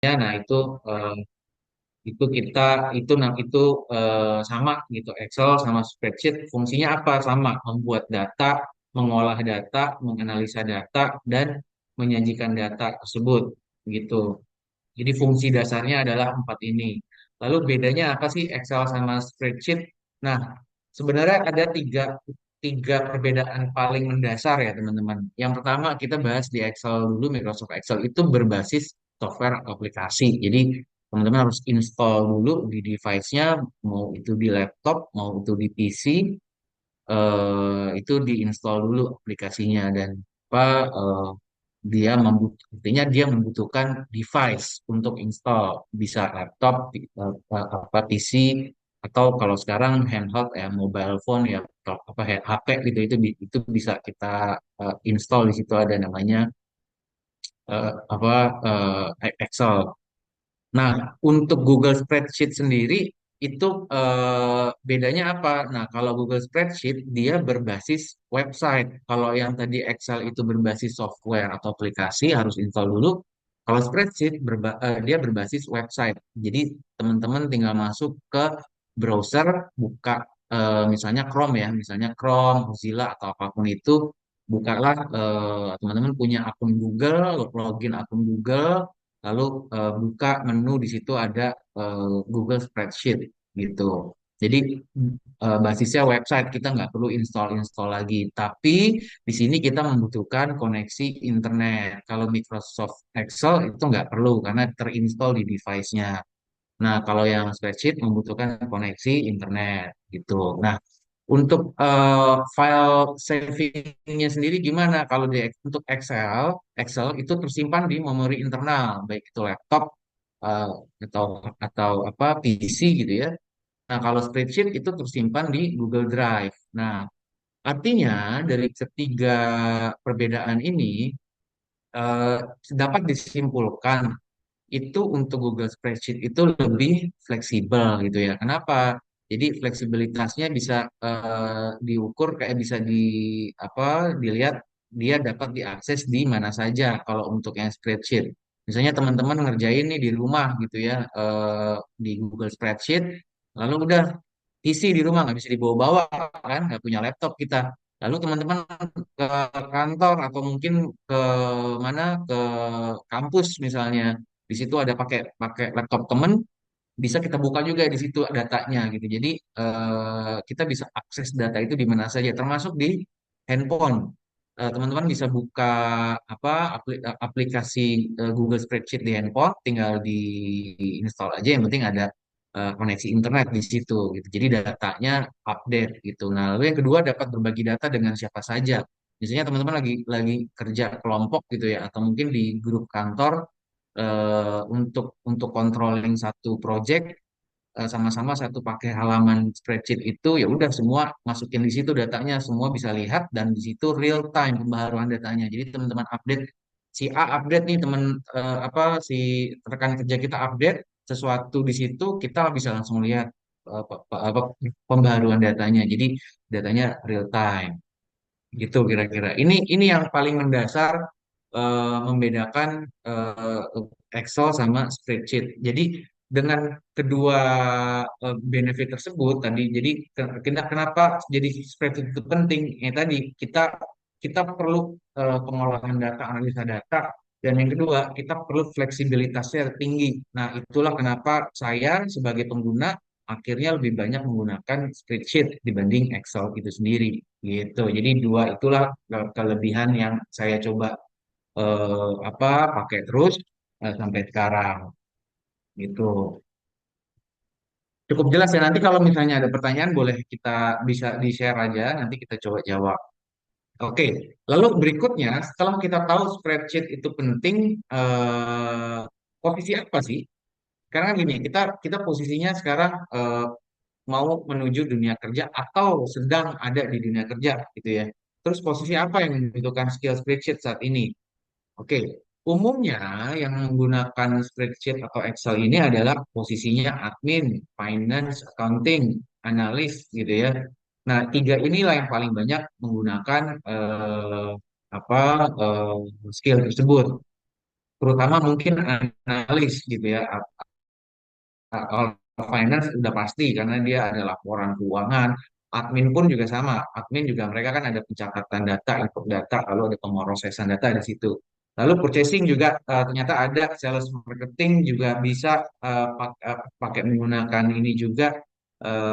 Nah eh, itu kita itu sama gitu. Excel sama spreadsheet fungsinya apa? Sama, membuat data, mengolah data, menganalisa data, dan menyajikan data tersebut gitu. Jadi fungsi dasarnya adalah empat ini. Lalu bedanya apa sih Excel sama spreadsheet? Nah, sebenarnya ada tiga perbedaan paling mendasar ya teman-teman. Yang pertama kita bahas di Excel dulu. Microsoft Excel itu berbasis software atau aplikasi. Jadi teman-teman harus install dulu di device-nya, mau itu di laptop, mau itu di PC, itu diinstal dulu aplikasinya dan apa artinya dia membutuhkan device untuk install, bisa laptop, apa PC, atau kalau sekarang handheld ya mobile phone ya atau apa HP gitu itu bisa kita install. Di situ ada namanya apa Excel. Nah, untuk Google Spreadsheet sendiri itu bedanya apa? Nah, kalau Google Spreadsheet dia berbasis website. Kalau yang tadi Excel itu berbasis software atau aplikasi harus install dulu. Kalau Spreadsheet dia berbasis website. Jadi teman-teman tinggal masuk ke browser, buka misalnya Chrome ya, misalnya Chrome, Mozilla atau apapun itu, bukalah teman-teman punya akun Google, login akun Google. Lalu buka menu di situ ada Google Spreadsheet gitu. Jadi basisnya website kita nggak perlu install lagi. Tapi di sini kita membutuhkan koneksi internet. Kalau Microsoft Excel itu nggak perlu karena terinstall di device-nya. Nah, kalau yang spreadsheet membutuhkan koneksi internet gitu. Nah, untuk file savingnya sendiri gimana? Kalau untuk Excel itu tersimpan di memori internal, baik itu laptop eh, atau apa PC gitu ya. Nah, kalau spreadsheet itu tersimpan di Google Drive. Nah, artinya dari ketiga perbedaan ini eh, dapat disimpulkan itu untuk Google Spreadsheet itu lebih fleksibel gitu ya. Kenapa? Jadi fleksibilitasnya bisa diukur kayak bisa apa dilihat dia dapat diakses di mana saja kalau untuk yang spreadsheet. Misalnya teman-teman ngerjain nih di rumah gitu ya di Google Spreadsheet, lalu udah PC di rumah nggak bisa dibawa-bawa kan, nggak punya laptop kita. Lalu teman-teman ke kantor atau mungkin ke mana ke kampus misalnya di situ ada pakai pakai laptop temen, bisa kita buka juga di situ datanya gitu. Jadi kita bisa akses data itu di mana saja, termasuk di handphone. Teman-teman bisa buka apa aplikasi Google Spreadsheet di handphone, tinggal di install aja. Yang penting ada koneksi internet di situ gitu. Jadi datanya update gitu. Nah, lalu yang kedua dapat berbagi data dengan siapa saja. Misalnya teman-teman lagi kerja kelompok gitu ya, atau mungkin di grup kantor untuk controlling satu project sama-sama satu pakai halaman spreadsheet itu ya udah semua masukin di situ datanya semua bisa lihat dan di situ real time pembaharuan datanya. Jadi teman-teman update si A update nih teman apa si rekan kerja kita update sesuatu di situ kita bisa langsung lihat apa pembaharuan datanya. Jadi datanya real time gitu kira-kira. Ini yang paling mendasar membedakan Excel sama spreadsheet. Jadi dengan kedua benefit tersebut tadi, jadi kenapa jadi spreadsheet itu penting? Ya tadi kita kita perlu pengolahan data, analisa data, dan yang kedua kita perlu fleksibilitasnya tinggi. Nah, itulah kenapa saya sebagai pengguna akhirnya lebih banyak menggunakan spreadsheet dibanding Excel itu sendiri gitu. Jadi dua itulah kelebihan yang saya coba apa pakai terus sampai sekarang gitu. Cukup jelas ya. Nanti kalau misalnya ada pertanyaan boleh kita bisa di-share aja, nanti kita coba jawab. Oke, lalu berikutnya setelah kita tahu spreadsheet itu penting, posisi apa sih? Karena gini, kita kita posisinya sekarang mau menuju dunia kerja atau sedang ada di dunia kerja gitu ya. Terus posisi apa yang membutuhkan skill spreadsheet saat ini? Oke, umumnya yang menggunakan spreadsheet atau Excel ini adalah posisinya admin, finance, accounting, analis gitu ya. Nah, tiga inilah yang paling banyak menggunakan apa skill tersebut. terutama mungkin analis gitu ya. Kalau finance udah pasti karena dia ada laporan keuangan. Admin pun juga sama. Admin juga mereka kan ada pencatatan data, input data, lalu ada pemrosesan data di situ. Lalu purchasing juga ternyata ada, sales marketing juga bisa pakai menggunakan ini juga,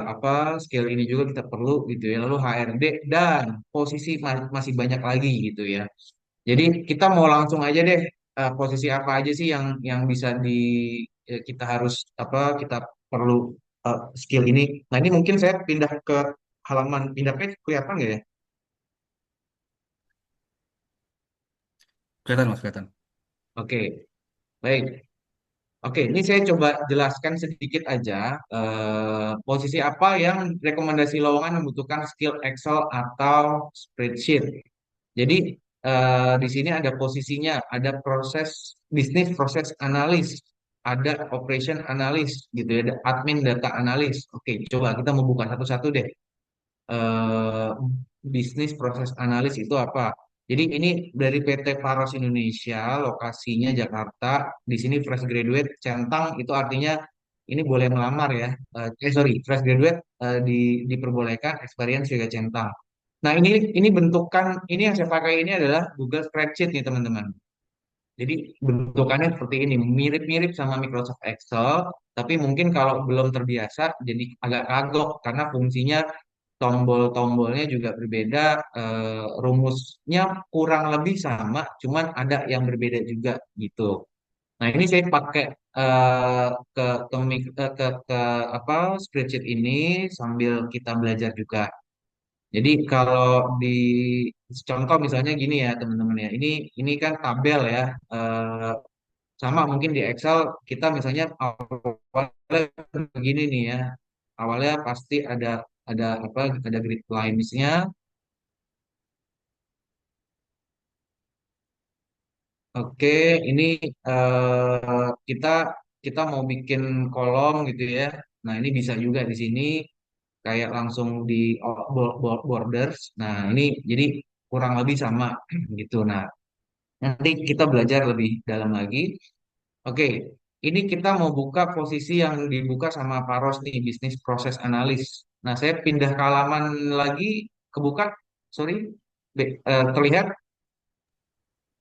apa skill ini juga kita perlu gitu ya. Lalu HRD dan posisi masih banyak lagi gitu ya. Jadi kita mau langsung aja deh, posisi apa aja sih yang bisa kita harus apa kita perlu skill ini. Nah ini mungkin saya pindah ke halaman pindahnya kelihatan nggak ya? Kelihatan Mas, kelihatan. Oke, baik. Oke, ini saya coba jelaskan sedikit aja posisi apa yang rekomendasi lowongan membutuhkan skill Excel atau spreadsheet. Jadi di sini ada posisinya, ada proses bisnis proses analis, ada operation analis gitu ya, ada admin data analis. Oke, coba kita membuka satu-satu deh. eh, Bisnis proses analis itu apa? Jadi ini dari PT Paros Indonesia, lokasinya Jakarta. Di sini fresh graduate centang itu artinya ini boleh melamar ya. Sorry, fresh graduate diperbolehkan, experience juga centang. Nah ini bentukan ini yang saya pakai ini adalah Google Spreadsheet nih teman-teman. Jadi bentukannya seperti ini, mirip-mirip sama Microsoft Excel, tapi mungkin kalau belum terbiasa jadi agak kagok karena fungsinya tombol-tombolnya juga berbeda, rumusnya kurang lebih sama, cuman ada yang berbeda juga gitu. Nah ini saya pakai ke ke apa spreadsheet ini sambil kita belajar juga. Jadi kalau di contoh misalnya gini ya teman-teman ya, ini kan tabel ya, eh, sama mungkin di Excel kita misalnya awalnya begini nih ya, awalnya pasti ada apa ada grid lines-nya. Oke, ini kita kita mau bikin kolom gitu ya. Nah ini bisa juga di sini kayak langsung di borders. Nah ini jadi kurang lebih sama gitu. Nah nanti kita belajar lebih dalam lagi. Oke, ini kita mau buka posisi yang dibuka sama Paros nih, bisnis proses analis. Nah, saya pindah ke halaman lagi, kebuka, sorry, terlihat,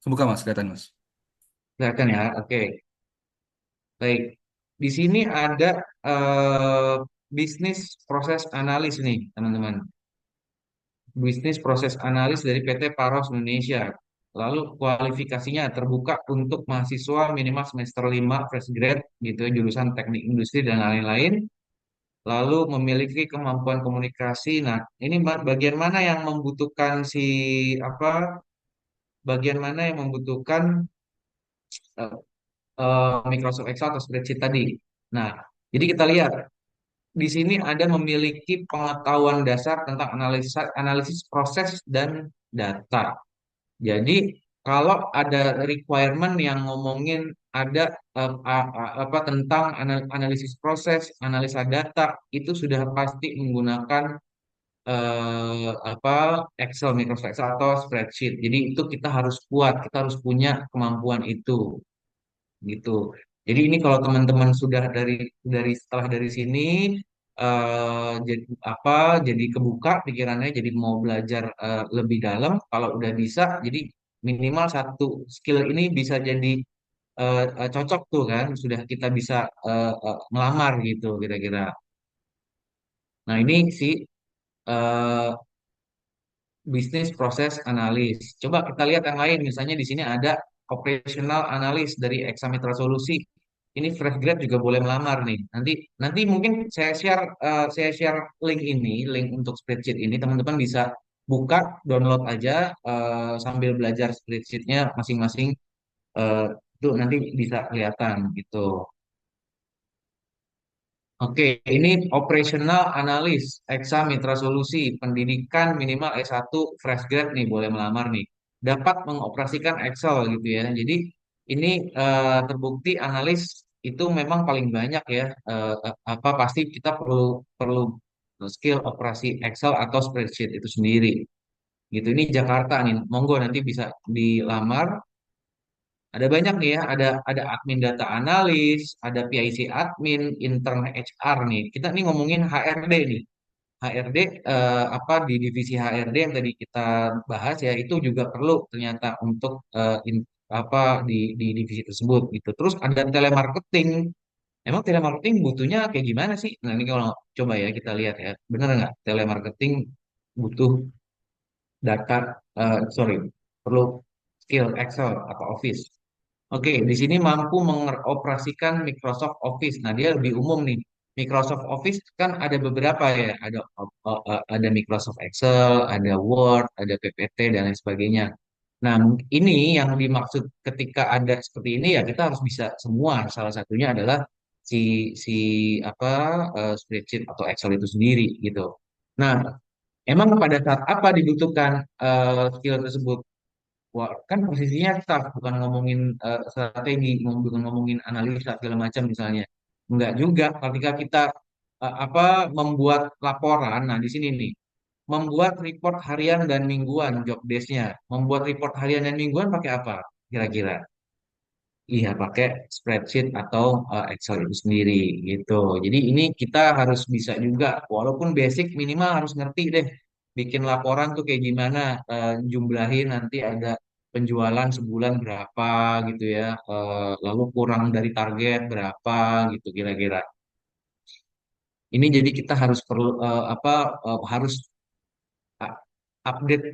Kebuka Mas, kelihatan Mas. kelihatan ya. Oke, baik. Di sini ada eh, bisnis proses analis nih, teman-teman. Bisnis proses analis dari PT Paros Indonesia. Lalu kualifikasinya terbuka untuk mahasiswa minimal semester 5 fresh grade gitu ya, jurusan teknik industri dan lain-lain. Lalu memiliki kemampuan komunikasi. Nah, ini bagian mana yang membutuhkan apa? Bagian mana yang membutuhkan eh, Microsoft Excel atau spreadsheet tadi. Nah, jadi kita lihat di sini ada memiliki pengetahuan dasar tentang analisis proses dan data. Jadi kalau ada requirement yang ngomongin ada apa tentang analisis proses, analisa data itu sudah pasti menggunakan apa Excel, Microsoft Excel atau spreadsheet. Jadi itu kita harus kuat, kita harus punya kemampuan itu, gitu. Jadi ini kalau teman-teman sudah dari setelah dari sini jadi apa jadi kebuka pikirannya, jadi mau belajar lebih dalam. Kalau udah bisa, jadi minimal satu skill ini bisa jadi cocok tuh kan, sudah kita bisa ngelamar gitu kira-kira. Nah ini sih eh, bisnis proses analis. Coba kita lihat yang lain, misalnya di sini ada operational analis dari Examitra Solusi. Ini fresh grad juga boleh melamar nih. Nanti nanti mungkin saya share link ini, link untuk spreadsheet ini teman-teman bisa buka, download aja sambil belajar spreadsheetnya masing-masing, eh, itu nanti bisa kelihatan gitu. Oke, ini operational analis, Eksa Mitra Solusi, pendidikan minimal S1 fresh grade nih, boleh melamar nih. Dapat mengoperasikan Excel gitu ya. Jadi ini terbukti analis itu memang paling banyak ya. Apa pasti kita perlu perlu skill operasi Excel atau spreadsheet itu sendiri. Gitu. Ini Jakarta nih. Monggo nanti bisa dilamar. Ada banyak nih ya, ada admin data analis, ada PIC admin, intern HR nih. Kita nih ngomongin HRD nih. HRD apa di divisi HRD yang tadi kita bahas ya itu juga perlu ternyata untuk apa di divisi tersebut gitu. Terus ada telemarketing. Emang telemarketing butuhnya kayak gimana sih? Nah ini kalau coba ya kita lihat ya, bener nggak telemarketing butuh data, sorry, perlu skill Excel atau Office. Oke, di sini mampu mengoperasikan Microsoft Office. Nah, dia lebih umum nih. Microsoft Office kan ada beberapa ya, ada Microsoft Excel, ada Word, ada PPT dan lain sebagainya. Nah, ini yang dimaksud ketika ada seperti ini ya kita harus bisa semua. Salah satunya adalah si si apa spreadsheet atau Excel itu sendiri gitu. Nah, emang pada saat apa dibutuhkan skill tersebut? Wah, kan posisinya staff, bukan ngomongin strategi, bukan ngomongin analisa segala macam misalnya. Enggak juga ketika kita apa membuat laporan. Nah, di sini nih, membuat report harian dan mingguan job desk-nya. Membuat report harian dan mingguan pakai apa kira-kira? Iya, pakai spreadsheet atau Excel itu sendiri gitu. Jadi ini kita harus bisa juga, walaupun basic minimal harus ngerti deh bikin laporan tuh kayak gimana, jumlahin nanti ada penjualan sebulan berapa gitu ya, lalu kurang dari target berapa gitu kira-kira. Ini jadi kita harus perlu apa harus uh,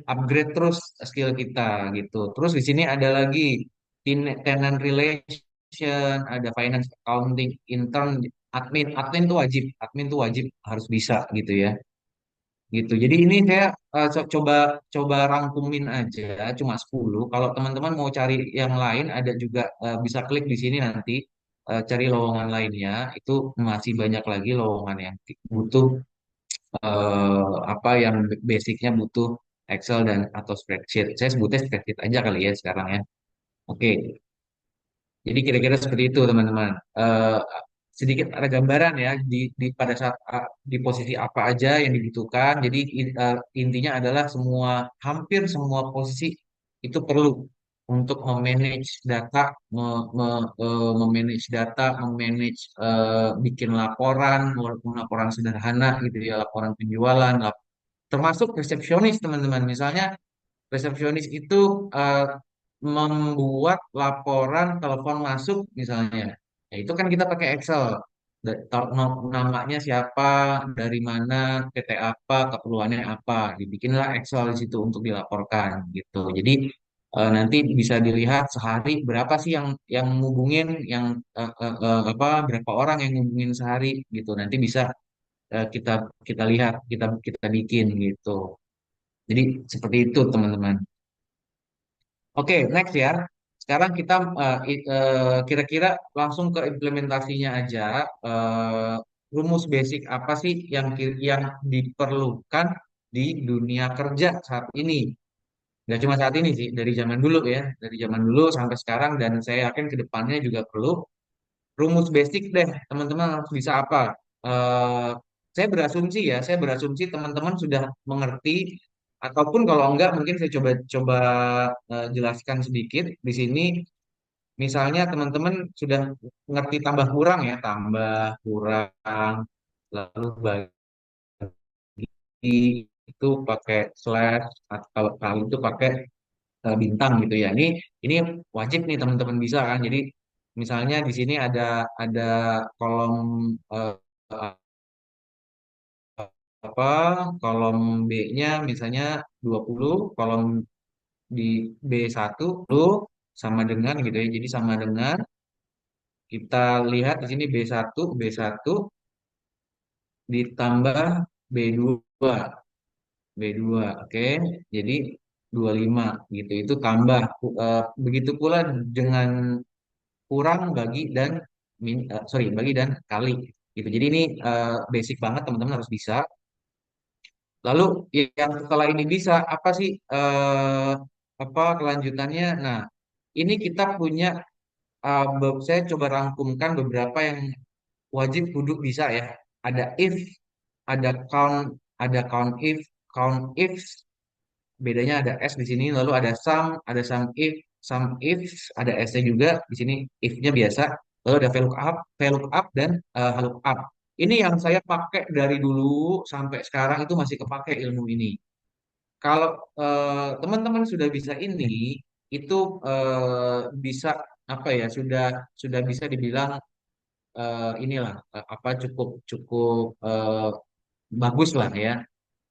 upgrade terus skill kita gitu. Terus di sini ada lagi tenant relation, ada finance accounting, intern, admin tuh wajib harus bisa gitu ya. Gitu. Jadi ini saya coba coba rangkumin aja cuma 10. Kalau teman-teman mau cari yang lain ada juga bisa klik di sini nanti cari lowongan lainnya. Itu masih banyak lagi lowongan yang butuh apa yang basicnya butuh Excel dan atau spreadsheet. Saya sebutnya spreadsheet aja kali ya sekarang ya. Oke, jadi kira-kira seperti itu teman-teman. Sedikit ada gambaran ya di pada saat di posisi apa aja yang dibutuhkan. Jadi intinya adalah hampir semua posisi itu perlu untuk memanage data, memanage data, memanage bikin laporan, walaupun laporan sederhana gitu ya, laporan penjualan, termasuk resepsionis teman-teman. Misalnya resepsionis itu membuat laporan telepon masuk misalnya. Ya, itu kan kita pakai Excel. Namanya siapa, dari mana, PT apa, keperluannya apa. Dibikinlah Excel di situ untuk dilaporkan gitu. Jadi nanti bisa dilihat sehari berapa sih yang ngubungin, apa berapa orang yang ngubungin sehari gitu. Nanti bisa kita kita lihat, kita bikin gitu. Jadi seperti itu teman-teman. Oke, next ya. Sekarang kita kira-kira langsung ke implementasinya aja. Eh, Rumus basic apa sih yang diperlukan di dunia kerja saat ini? Gak cuma saat ini sih, dari zaman dulu ya, dari zaman dulu sampai sekarang dan saya yakin ke depannya juga perlu. Rumus basic deh, teman-teman harus bisa apa? Eh, saya berasumsi teman-teman sudah mengerti ataupun kalau enggak mungkin saya coba coba jelaskan sedikit di sini. Misalnya teman-teman sudah ngerti tambah kurang ya, tambah kurang, lalu bagi itu pakai slash atau kalau itu pakai bintang gitu ya. Ini wajib nih teman-teman bisa kan. Jadi misalnya di sini ada kolom eh, apa kolom B-nya misalnya 20, kolom di B1 lu sama dengan gitu ya. Jadi sama dengan kita lihat di sini B1 ditambah B2 B2 oke. Jadi 25 gitu. Itu tambah begitu pula dengan kurang bagi dan sorry bagi dan kali gitu. Jadi ini basic banget teman-teman harus bisa. Lalu yang setelah ini bisa apa sih apa kelanjutannya? Nah, ini kita punya saya coba rangkumkan beberapa yang wajib kudu bisa ya. Ada if, ada count if, bedanya ada s di sini, lalu ada sum if, sum if, ada S-nya juga di sini, if-nya biasa, lalu ada VLOOKUP dan lookup. Ini yang saya pakai dari dulu sampai sekarang itu masih kepake ilmu ini. Kalau teman-teman sudah bisa ini, itu bisa apa ya? Sudah bisa dibilang inilah apa cukup cukup bagus lah ya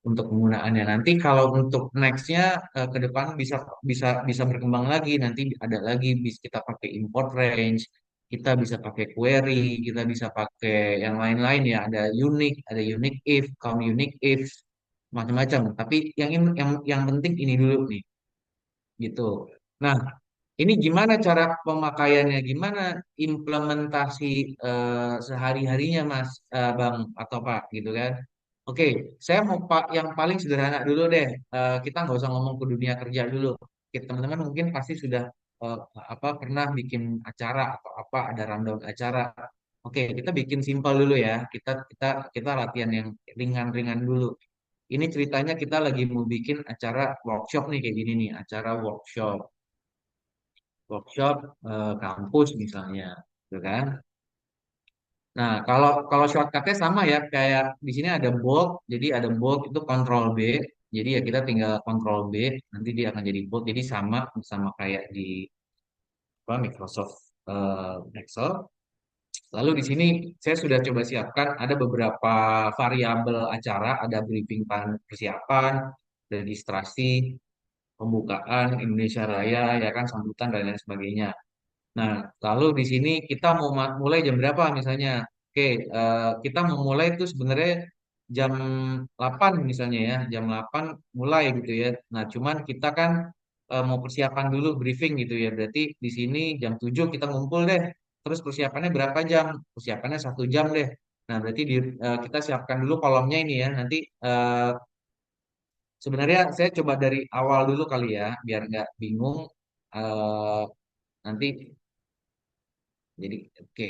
untuk penggunaannya. Nanti kalau untuk nextnya ke depan bisa bisa bisa berkembang lagi. Nanti ada lagi bisa kita pakai import range, kita bisa pakai query, kita bisa pakai yang lain-lain ya. Ada unique if, count unique if, macam-macam. Tapi yang penting ini dulu nih, gitu. Nah, ini gimana cara pemakaiannya? Gimana implementasi sehari-harinya, Mas, Bang atau Pak, gitu kan? Oke, saya mau Pak yang paling sederhana dulu deh. Kita nggak usah ngomong ke dunia kerja dulu. Oke, teman-teman mungkin pasti sudah eh, apa pernah bikin acara atau apa ada rundown acara. Oke, kita bikin simpel dulu ya. Kita latihan yang ringan-ringan dulu. Ini ceritanya kita lagi mau bikin acara workshop nih kayak gini nih, acara workshop kampus misalnya, gitu kan? Nah, kalau kalau shortcutnya sama ya, kayak di sini ada bold, jadi ada bold itu Control B, jadi ya kita tinggal Control B, nanti dia akan jadi bold, jadi sama sama kayak di apa, Microsoft Excel. Lalu di sini saya sudah coba siapkan ada beberapa variabel acara, ada briefing persiapan, registrasi, pembukaan Indonesia Raya, ya kan, sambutan dan lain sebagainya. Nah, lalu di sini kita mau mulai jam berapa misalnya? Oke, kita mau mulai itu sebenarnya jam 8 misalnya ya, jam 8 mulai gitu ya. Nah, cuman kita kan mau persiapan dulu briefing gitu ya. Berarti di sini jam 7 kita ngumpul deh. Terus persiapannya berapa jam? Persiapannya 1 jam deh. Nah, berarti kita siapkan dulu kolomnya ini ya. Nanti sebenarnya saya coba dari awal dulu kali ya, biar nggak bingung. Eh, nanti jadi oke.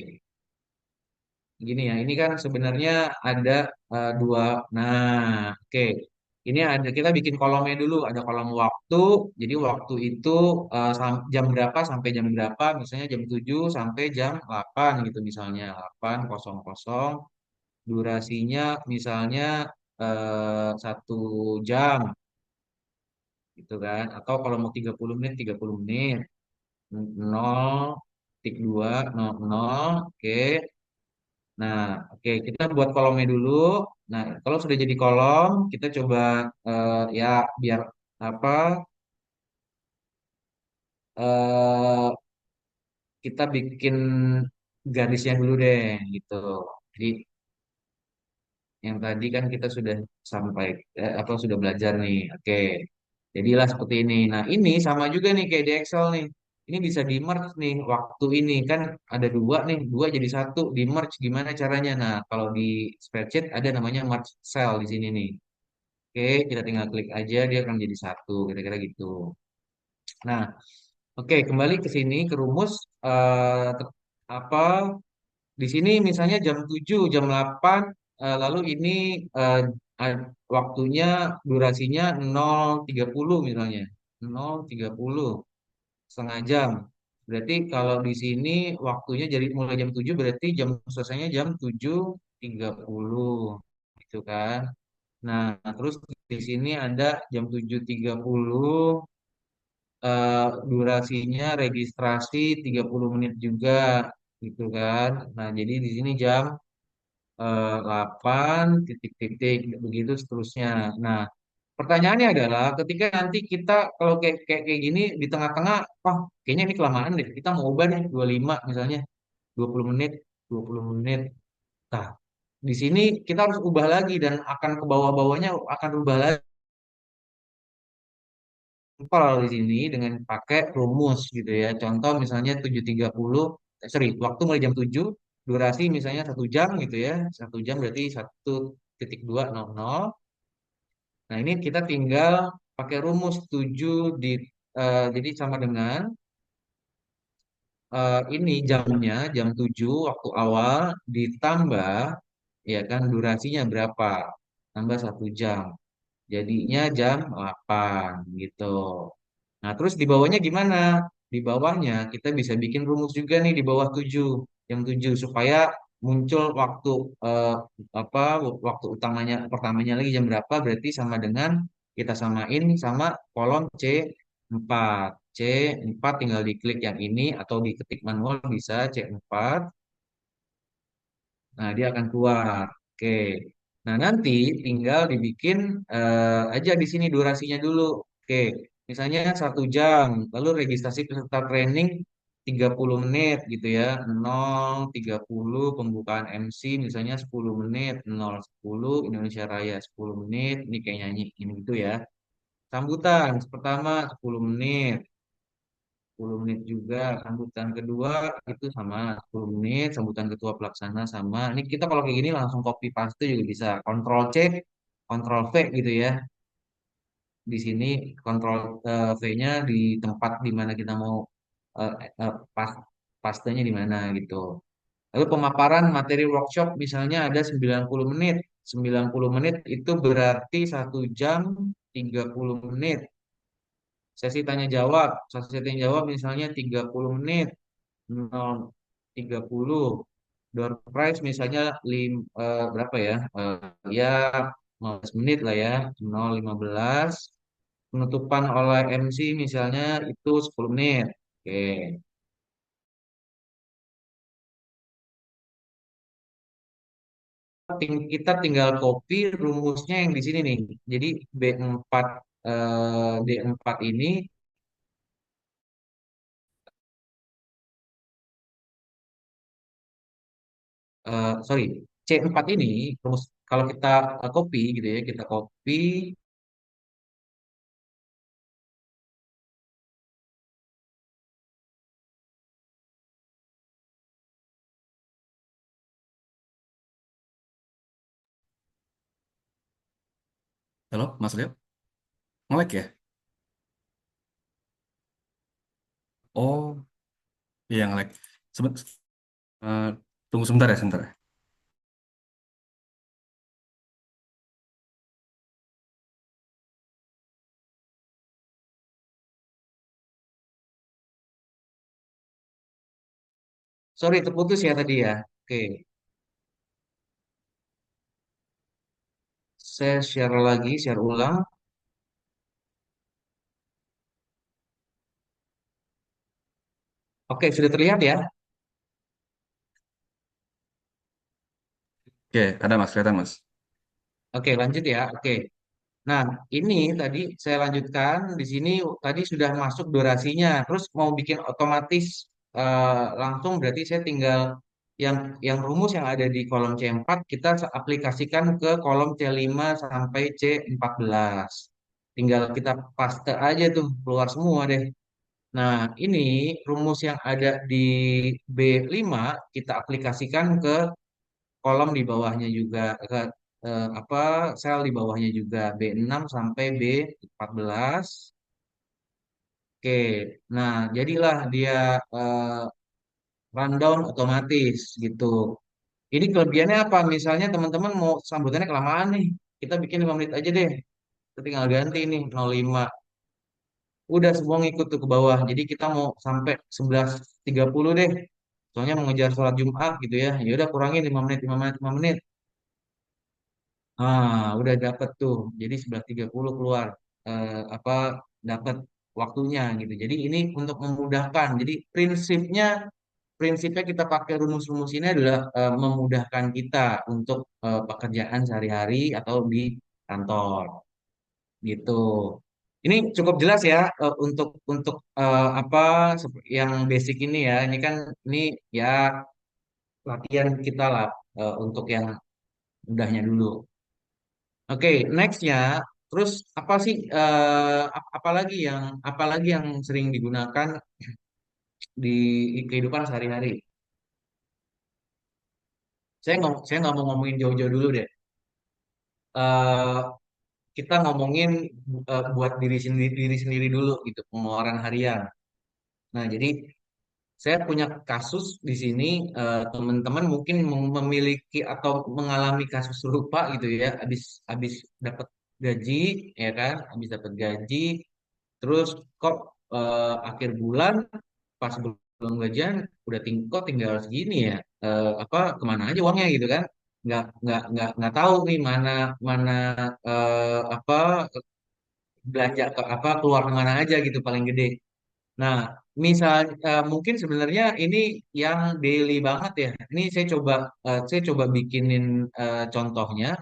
Gini ya, ini kan sebenarnya ada dua. Nah, oke. Ini ada kita bikin kolomnya dulu. Ada kolom waktu. Jadi waktu itu jam berapa sampai jam berapa? Misalnya jam 7 sampai jam 8 gitu misalnya. 8:00. Durasinya misalnya 1 jam gitu kan. Atau kalau mau 30 menit, 30 menit. 0,2, 00. Oke. Nah, oke, kita buat kolomnya dulu. Nah, kalau sudah jadi kolom, kita coba ya biar apa? eh kita bikin garisnya dulu deh, gitu. Jadi yang tadi kan kita sudah sampai apa sudah belajar nih. Oke, jadilah seperti ini. Nah, ini sama juga nih kayak di Excel nih. Ini bisa di merge nih waktu ini kan ada dua nih, dua jadi satu di merge gimana caranya? Nah, kalau di spreadsheet ada namanya merge cell di sini nih. Oke, kita tinggal klik aja dia akan jadi satu, kira-kira gitu. Nah, oke, kembali ke sini ke rumus apa di sini misalnya jam 7, jam 8, lalu ini eh, waktunya durasinya 0,30 misalnya. 0,30 setengah jam. Berarti kalau di sini waktunya jadi mulai jam 7 berarti jam selesainya jam 7.30 gitu kan. Nah, terus di sini ada jam 7.30 durasinya registrasi 30 menit juga gitu kan. Nah, jadi di sini jam 8 titik-titik begitu seterusnya. Nah, pertanyaannya adalah ketika nanti kita kalau kayak gini di tengah-tengah, wah, kayaknya ini kelamaan deh. Kita mau ubah nih 25 misalnya, 20 menit, 20 menit. Nah, di sini kita harus ubah lagi dan akan ke bawah-bawahnya akan ubah lagi. Simpel di sini dengan pakai rumus gitu ya. Contoh misalnya 7.30, sorry, waktu mulai jam 7, durasi misalnya 1 jam gitu ya. 1 jam berarti 1.200. Nah, ini kita tinggal pakai rumus 7 jadi sama dengan ini jamnya, jam 7 waktu awal ditambah ya kan durasinya berapa? Tambah 1 jam. Jadinya jam 8 gitu. Nah, terus di bawahnya gimana? di bawahnya kita bisa bikin rumus juga nih di bawah 7, yang 7 supaya muncul waktu eh, apa waktu utamanya pertamanya lagi jam berapa berarti sama dengan kita samain sama kolom C4. C4 tinggal diklik yang ini atau diketik manual bisa C4. Nah, dia akan keluar. Oke. Nah, nanti tinggal dibikin aja di sini durasinya dulu. Oke. Misalnya 1 jam, lalu registrasi peserta training 30 menit gitu ya. 0:30 pembukaan MC misalnya 10 menit, 0:10 Indonesia Raya 10 menit. Ini kayak nyanyi ini gitu ya. Sambutan pertama 10 menit. 10 menit juga sambutan kedua itu sama 10 menit sambutan ketua pelaksana sama ini kita kalau kayak gini langsung copy paste juga bisa Ctrl C Ctrl V gitu ya di sini Ctrl V-nya di tempat di mana kita mau eh, pas pastenya di mana gitu lalu pemaparan materi workshop misalnya ada 90 menit 90 menit itu berarti 1 jam 30 menit sesi tanya jawab sesi tanya jawab misalnya 30 menit 0:30 door price misalnya berapa ya ya 15 menit lah ya 0:15 penutupan oleh MC misalnya itu 10 menit oke kita tinggal copy rumusnya yang di sini nih jadi B4 D4 ini sorry C4 ini rumus kalau kita copy gitu ya kita copy. Halo, Mas Leo? Nge-lag ya? Oh, iya nge-lag. Seben- eh, Tunggu sebentar ya, sebentar ya. Sorry terputus ya tadi ya oke saya share lagi, share ulang. Oke, sudah terlihat ya? Oke, ada Mas, kelihatan Mas. Oke, lanjut ya. Oke. Nah, ini tadi saya lanjutkan di sini tadi sudah masuk durasinya. Terus mau bikin otomatis langsung berarti saya tinggal yang rumus yang ada di kolom C4 kita aplikasikan ke kolom C5 sampai C14. Tinggal kita paste aja tuh keluar semua deh. Nah, ini rumus yang ada di B5 kita aplikasikan ke kolom di bawahnya juga ke apa sel di bawahnya juga B6 sampai B14. Oke, nah jadilah dia eh, rundown otomatis gitu. Ini kelebihannya apa? Misalnya teman-teman mau sambutannya kelamaan nih, kita bikin 5 menit aja deh. Kita tinggal ganti nih 05. Udah semua ngikut tuh ke bawah. Jadi kita mau sampai 11:30 deh. Soalnya mau ngejar sholat Jumat gitu ya. Ya udah kurangin 5 menit, 5 menit, 5 menit. Udah dapet tuh. Jadi 11:30 keluar apa dapat waktunya gitu. Jadi ini untuk memudahkan. Jadi prinsipnya kita pakai rumus-rumus ini adalah memudahkan kita untuk pekerjaan sehari-hari atau di kantor gitu. Ini cukup jelas ya untuk apa yang basic ini ya. Ini kan ini ya latihan kita lah untuk yang mudahnya dulu. Oke, nextnya, terus apa sih, apalagi yang sering digunakan di kehidupan sehari-hari? Saya nggak mau ngomongin jauh-jauh dulu deh. Eh, kita ngomongin buat diri sendiri dulu gitu, pengeluaran harian. Nah, jadi saya punya kasus di sini, teman-teman mungkin memiliki atau mengalami kasus serupa gitu ya, habis dapat gaji, ya kan, habis dapat gaji. Terus kok akhir bulan pas belum gajian udah kok tinggal segini ya, apa kemana aja uangnya gitu kan, nggak tahu nih mana mana apa belanja ke apa keluar kemana aja gitu paling gede. Nah, misal mungkin sebenarnya ini yang daily banget ya. Ini saya coba bikinin contohnya.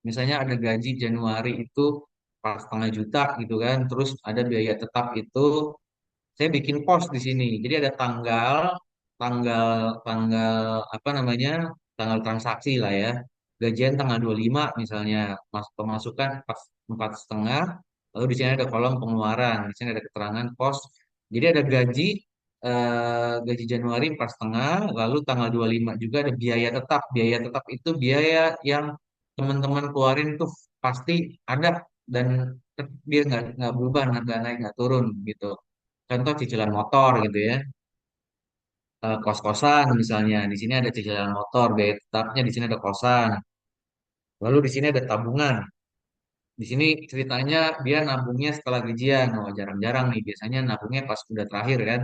Misalnya ada gaji Januari itu 4,5 juta gitu kan. Terus ada biaya tetap itu saya bikin pos di sini. Jadi ada tanggal, tanggal, tanggal apa namanya, tanggal transaksi lah ya. Gajian tanggal 25 misalnya, pemasukan 4,5. Lalu di sini ada kolom pengeluaran, di sini ada keterangan pos. Jadi ada gaji Januari 4,5, lalu tanggal 25 juga ada biaya tetap. Biaya tetap itu biaya yang teman-teman keluarin tuh pasti ada dan dia nggak berubah, nggak naik nggak turun gitu. Contoh cicilan motor gitu ya. Kos-kosan misalnya, di sini ada cicilan motor, biaya tetapnya di sini ada kosan. Lalu di sini ada tabungan. Di sini ceritanya dia nabungnya setelah gajian. Oh, jarang-jarang nih, biasanya nabungnya pas udah terakhir kan.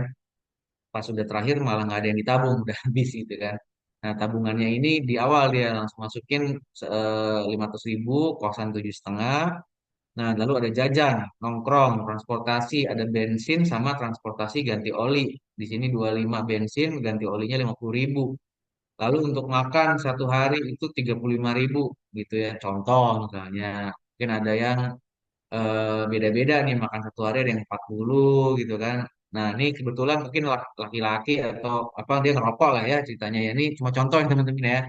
Pas udah terakhir malah nggak ada yang ditabung, udah habis gitu kan. Nah, tabungannya ini di awal dia langsung masukin 500 ribu, kosan 7,5. Nah, lalu ada jajan, nongkrong, transportasi, ada bensin sama transportasi ganti oli. Di sini 25 bensin, ganti olinya 50 ribu. Lalu untuk makan satu hari itu 35 ribu gitu ya. Contoh misalnya, mungkin ada yang beda-beda nih makan satu hari ada yang 40 gitu kan. Nah, ini kebetulan mungkin laki-laki atau apa dia ngerokok lah ya ceritanya ya. Ini cuma contoh yang teman-teman ya.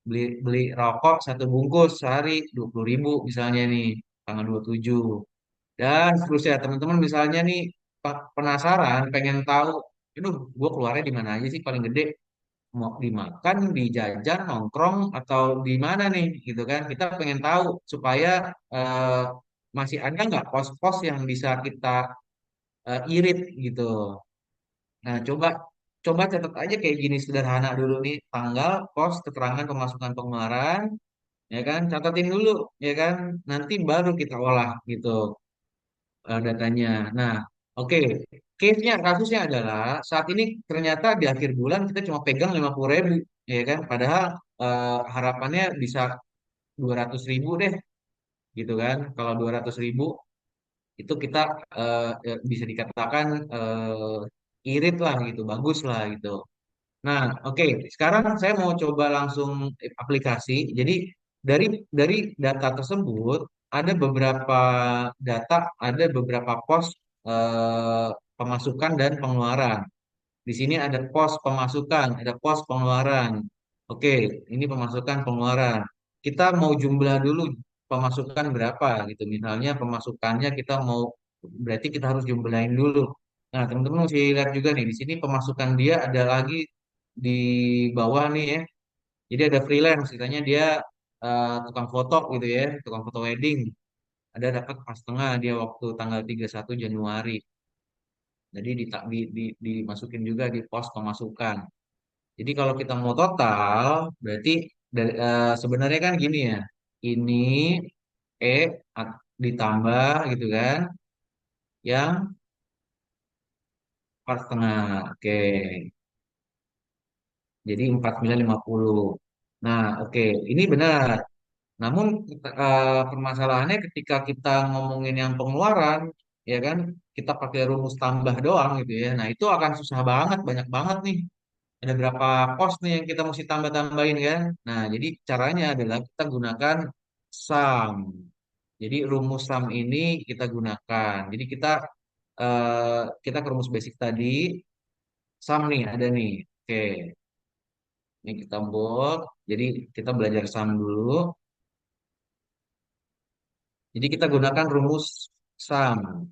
Beli beli rokok satu bungkus sehari 20 ribu misalnya nih tanggal 27. Dan seterusnya teman-teman misalnya nih penasaran pengen tahu, aduh gue keluarnya di mana aja sih paling gede, mau dimakan, dijajan, nongkrong atau di mana nih gitu kan. Kita pengen tahu supaya eh, masih ada nggak pos-pos yang bisa kita irit gitu. Nah, coba coba catat aja kayak gini sederhana dulu nih, tanggal, pos, keterangan pemasukan pengeluaran, ya kan? Catatin dulu, ya kan? Nanti baru kita olah gitu datanya. Nah, oke. Case-nya, kasusnya adalah saat ini ternyata di akhir bulan kita cuma pegang 50 ribu, ya kan? Padahal harapannya bisa 200 ribu deh, gitu kan? Kalau 200 ribu itu kita bisa dikatakan irit lah gitu, bagus lah gitu. Nah, oke. Sekarang saya mau coba langsung aplikasi. Jadi dari dari data tersebut ada beberapa data, ada beberapa pos pemasukan dan pengeluaran. Di sini ada pos pemasukan, ada pos pengeluaran. Oke, ini pemasukan pengeluaran. Kita mau jumlah dulu pemasukan berapa gitu. Misalnya pemasukannya kita mau, berarti kita harus jumlahin dulu. Nah, teman-teman mesti lihat juga nih, di sini pemasukan dia ada lagi di bawah nih ya. Jadi ada freelance, katanya dia tukang foto gitu ya, tukang foto wedding. Ada dapat pas tengah dia waktu tanggal 31 Januari. Jadi dimasukin juga di pos pemasukan. Jadi kalau kita mau total, berarti sebenarnya kan gini ya. Ini ditambah gitu kan, yang 4,5. Oke, jadi 4,950. Nah, oke, ini benar. Namun permasalahannya ketika kita ngomongin yang pengeluaran, ya kan, kita pakai rumus tambah doang gitu ya. Nah, itu akan susah banget, banyak banget nih. Ada berapa pos nih yang kita mesti tambah-tambahin kan? Nah, jadi caranya adalah kita gunakan sum. Jadi rumus sum ini kita gunakan. Jadi kita ke rumus basic tadi, sum nih ada nih. Oke, ini kita bold. Jadi kita belajar sum dulu. Jadi kita gunakan rumus sum.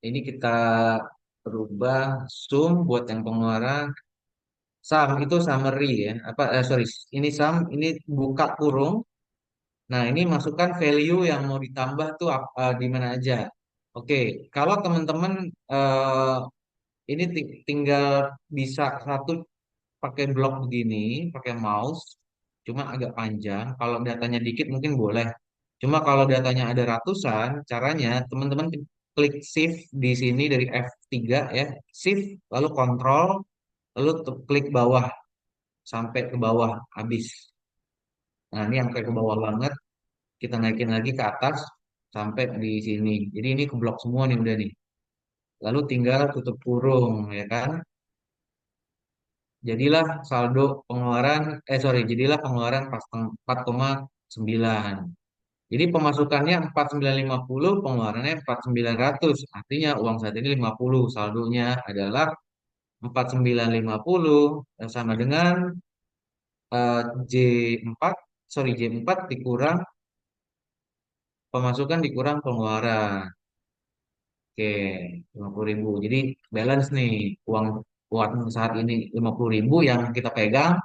Ini kita rubah sum buat yang pengeluaran. Sum itu summary ya. Sorry, ini sum, ini buka kurung. Nah, ini masukkan value yang mau ditambah tuh di mana aja. Oke, kalau teman-teman eh, ini tinggal bisa satu pakai blok begini, pakai mouse, cuma agak panjang. Kalau datanya dikit mungkin boleh. Cuma kalau datanya ada ratusan, caranya teman-teman klik shift di sini dari F3 ya, shift lalu kontrol lalu klik bawah sampai ke bawah habis. Nah, ini yang kayak ke bawah banget, kita naikin lagi ke atas sampai di sini. Jadi ini keblok semua nih udah nih. Lalu tinggal tutup kurung ya kan. Jadilah saldo pengeluaran jadilah pengeluaran pas 4,9. Jadi pemasukannya 4.950, pengeluarannya 4.900. Artinya uang saat ini 50, saldonya adalah 4.950 sama dengan eh, J4 J4 dikurang pemasukan dikurang pengeluaran. Oke, 50.000. Jadi balance nih uang uang saat ini 50.000 yang kita pegang.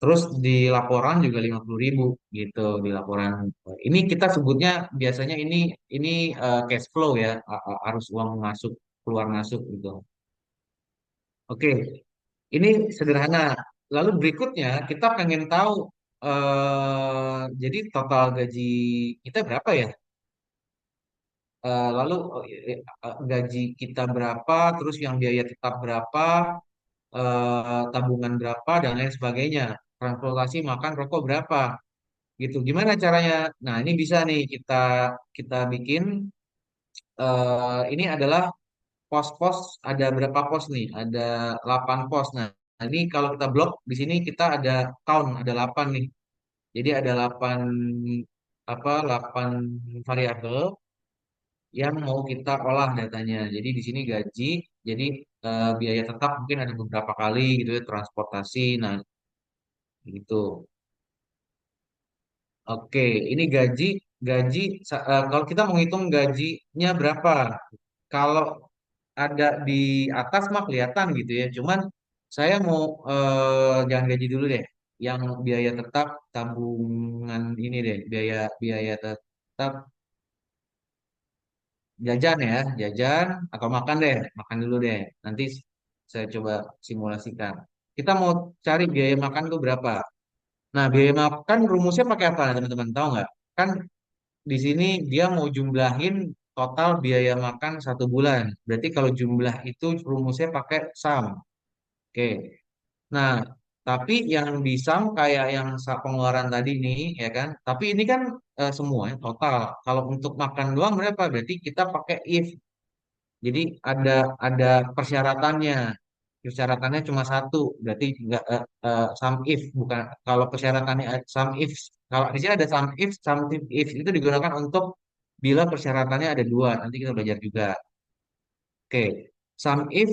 Terus di laporan juga 50.000 gitu di laporan. Ini kita sebutnya biasanya ini cash flow ya, arus uang masuk keluar masuk gitu. Oke, ini sederhana. Lalu berikutnya kita pengen tahu jadi total gaji kita berapa ya? Lalu gaji kita berapa, terus yang biaya tetap berapa, tabungan berapa dan lain sebagainya. Transportasi, makan, rokok berapa? Gitu. Gimana caranya? Nah, ini bisa nih kita kita bikin ini adalah pos-pos, ada berapa pos nih? Ada 8 pos. Nah, ini kalau kita blok di sini kita ada count, ada 8 nih. Jadi ada 8 8 variabel yang mau kita olah datanya. Jadi di sini gaji, jadi biaya tetap mungkin ada beberapa kali gitu ya, transportasi. Nah, gitu. Oke, ini gaji, kalau kita menghitung gajinya berapa, kalau ada di atas mah kelihatan gitu ya. Cuman saya mau jangan gaji dulu deh, yang biaya tetap tabungan ini deh, biaya biaya tetap jajan ya, jajan atau makan deh, makan dulu deh. Nanti saya coba simulasikan. Kita mau cari biaya makan tuh berapa? Nah, biaya makan rumusnya pakai apa, teman-teman? Tahu nggak? Kan di sini dia mau jumlahin total biaya makan 1 bulan. Berarti kalau jumlah itu rumusnya pakai sum. Oke. Nah, tapi yang di sum kayak yang pengeluaran tadi nih, ya kan? Tapi ini kan semuanya total. Kalau untuk makan doang berapa? Berarti kita pakai if. Jadi ada persyaratannya. Persyaratannya cuma satu, berarti nggak sum if bukan. Kalau persyaratannya sum if, kalau di sini ada sum if itu digunakan untuk bila persyaratannya ada dua. Nanti kita belajar juga. Oke, sum if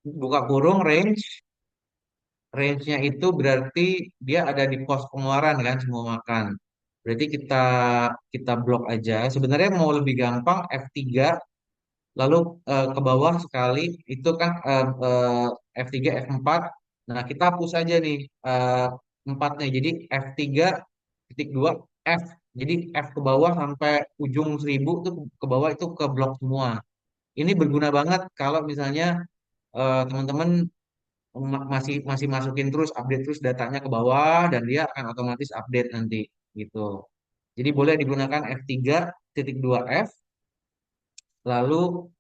buka kurung range, range-nya itu berarti dia ada di pos pengeluaran kan semua makan. Berarti kita kita blok aja. Sebenarnya mau lebih gampang F3 lalu ke bawah sekali itu kan F3 F4. Nah, kita hapus aja nih eh, empatnya. Jadi F3,2 F. Jadi F ke bawah sampai ujung 1.000 tuh ke bawah itu ke blok semua. Ini berguna banget kalau misalnya teman-teman masih masih masukin terus update terus datanya ke bawah dan dia akan otomatis update nanti gitu. Jadi boleh digunakan F3,2 F lalu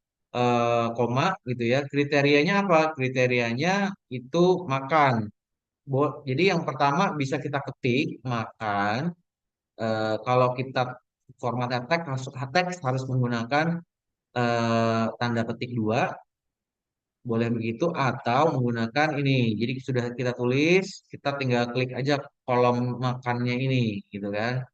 koma gitu ya. Kriterianya apa? Kriterianya itu makan. Jadi yang pertama bisa kita ketik makan. Kalau kita formatnya teks harus menggunakan tanda petik dua, boleh begitu atau menggunakan ini. Jadi sudah kita tulis, kita tinggal klik aja kolom makannya ini, gitu kan.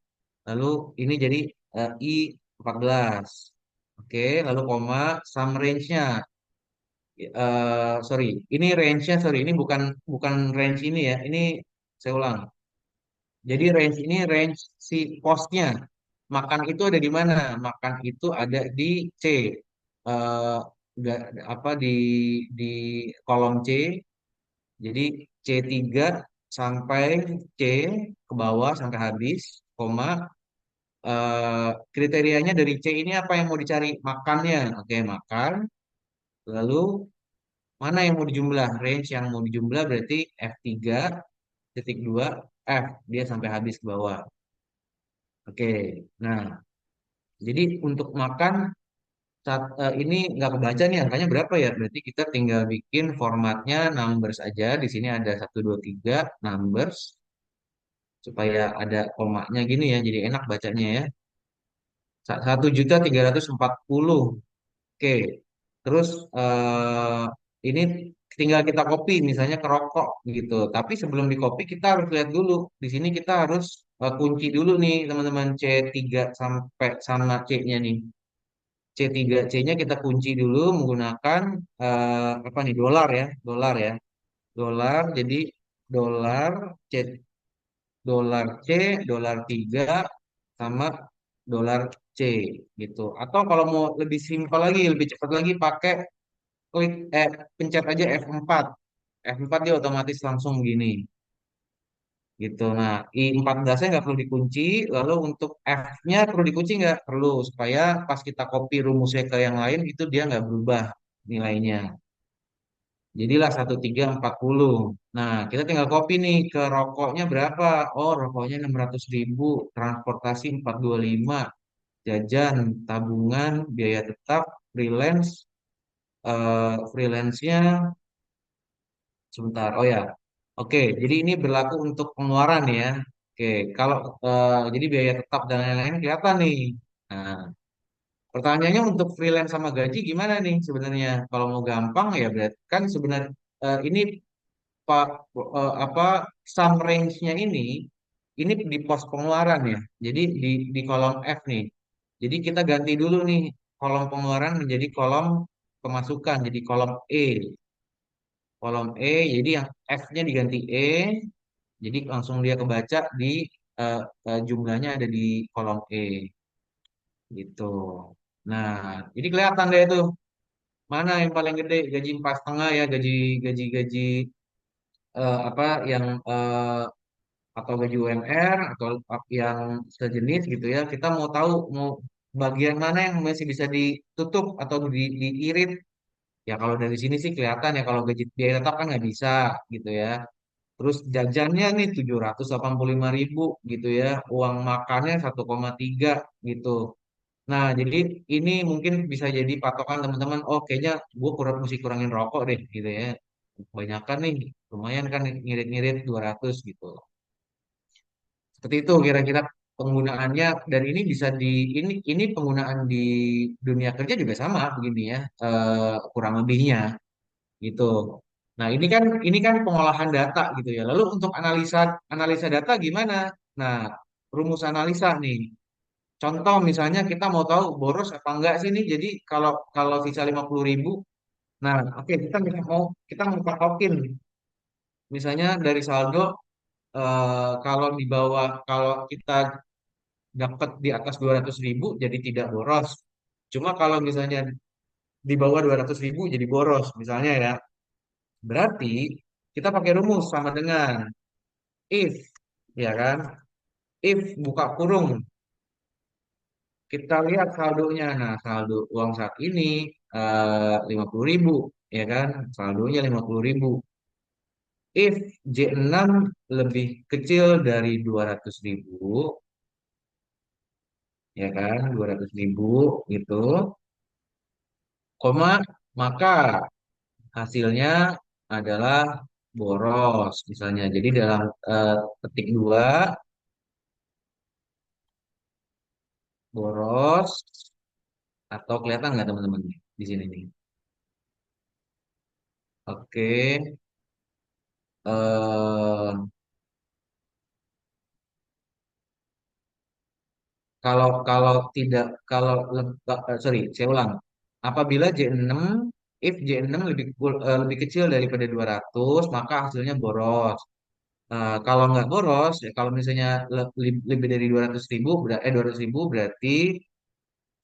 Lalu ini jadi I14. Oke, lalu koma, sum range-nya. Sorry, ini range-nya, sorry, ini bukan bukan range ini ya. Ini saya ulang. Jadi range ini range si posnya. Makan itu ada di mana? Makan itu ada di C. Eh, apa di kolom C. Jadi C3 sampai C ke bawah sampai habis, koma kriterianya dari C ini apa yang mau dicari? Makannya. Oke, makan. Lalu mana yang mau dijumlah? Range yang mau dijumlah berarti F3,2 F. Dia sampai habis ke bawah. Oke. Nah, jadi untuk makan ini nggak kebaca nih angkanya berapa ya? Berarti kita tinggal bikin formatnya numbers aja. Di sini ada 1, 2, 3 numbers supaya ada komanya gini ya. Jadi enak bacanya ya. 1.340.000. Oke. Terus ini tinggal kita copy misalnya ke rokok gitu. Tapi sebelum di copy kita harus lihat dulu. Di sini kita harus kunci dulu nih teman-teman C3 sampai sama C-nya nih. C3C-nya kita kunci dulu menggunakan apa nih dolar ya, dolar ya. Dolar jadi dolar C dolar C, dolar 3 sama dolar C gitu. Atau kalau mau lebih simpel lagi, lebih cepat lagi pakai klik pencet aja F4. F4 dia otomatis langsung gini gitu. Nah, I14-nya nggak perlu dikunci, lalu untuk F-nya perlu dikunci nggak? Perlu, supaya pas kita copy rumusnya ke yang lain itu dia nggak berubah nilainya. Jadilah 1.340. Nah, kita tinggal copy nih ke rokoknya berapa? Oh, rokoknya 600.000, transportasi 425, jajan, tabungan, biaya tetap, freelance, freelance-nya sebentar. Oh ya, oke. Jadi ini berlaku untuk pengeluaran ya. Oke, kalau jadi biaya tetap dan lain-lain kelihatan nih. Nah, pertanyaannya untuk freelance sama gaji gimana nih sebenarnya? Kalau mau gampang ya berarti kan sebenarnya ini Pak apa sum range-nya ini di pos pengeluaran ya. Jadi di kolom F nih. Jadi kita ganti dulu nih kolom pengeluaran menjadi kolom pemasukan, jadi kolom E. Kolom E, jadi yang F-nya diganti E, jadi langsung dia kebaca di jumlahnya ada di kolom E gitu. Nah, jadi kelihatan deh tuh mana yang paling gede gaji 4,5 ya gaji gaji gaji apa yang atau gaji UMR atau yang sejenis gitu ya. Kita mau tahu mau bagian mana yang masih bisa ditutup atau diirit. Ya kalau dari sini sih kelihatan ya kalau gaji biaya tetap kan nggak bisa gitu ya. Terus jajannya nih 785.000 gitu ya. Uang makannya 1,3 gitu. Nah, jadi ini mungkin bisa jadi patokan teman-teman. Oh, kayaknya gue mesti kurangin rokok deh gitu ya. Kebanyakan nih, lumayan kan ngirit-ngirit 200 gitu. Seperti itu kira-kira penggunaannya dan ini bisa ini penggunaan di dunia kerja juga sama begini ya. Kurang lebihnya gitu. Nah, ini kan pengolahan data gitu ya. Lalu untuk analisa analisa data gimana? Nah, rumus analisa nih. Contoh misalnya kita mau tahu boros apa enggak sih nih. Jadi kalau kalau sisa 50.000, nah oke kita mau patokin. Misalnya dari saldo kalau di bawah kalau kita dapat di atas 200.000 jadi tidak boros. Cuma kalau misalnya di bawah 200.000 jadi boros misalnya ya. Berarti kita pakai rumus sama dengan if, ya kan? If buka kurung, kita lihat saldonya. Nah, saldo uang saat ini 50.000, ya kan? Saldonya 50.000. If J6 lebih kecil dari 200.000, ya kan? 200.000 gitu, koma, maka hasilnya adalah boros, misalnya. Jadi dalam petik 2, boros, atau kelihatan nggak teman-teman di sini nih? Oke, eh, kalau kalau tidak kalau sorry, saya ulang. Apabila J6 if J6 lebih kecil daripada 200 maka hasilnya boros. Kalau nggak boros, ya kalau misalnya lebih dari 200.000, 200.000 berarti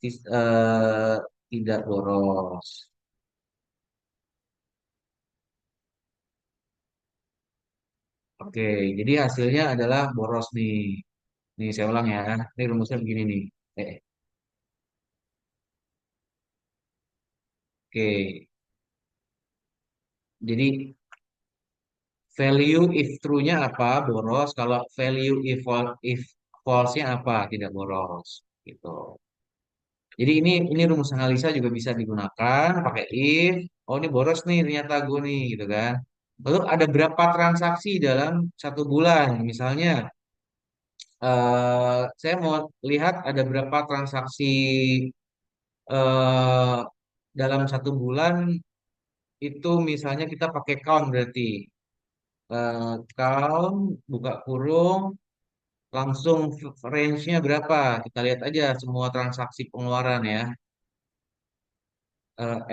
eh, tidak boros. Oke, jadi hasilnya adalah boros nih. Nih saya ulang ya. Ini rumusnya begini nih. Eh, oke. Jadi value if true-nya apa? Boros. Kalau value if false-nya apa? Tidak boros. Gitu. Jadi ini rumus analisa juga bisa digunakan pakai if. Oh ini boros nih ternyata gue nih gitu kan. Lalu ada berapa transaksi dalam satu bulan? Misalnya saya mau lihat ada berapa transaksi eh, dalam satu bulan itu misalnya kita pakai count berarti count buka kurung langsung range-nya berapa? Kita lihat aja semua transaksi pengeluaran ya.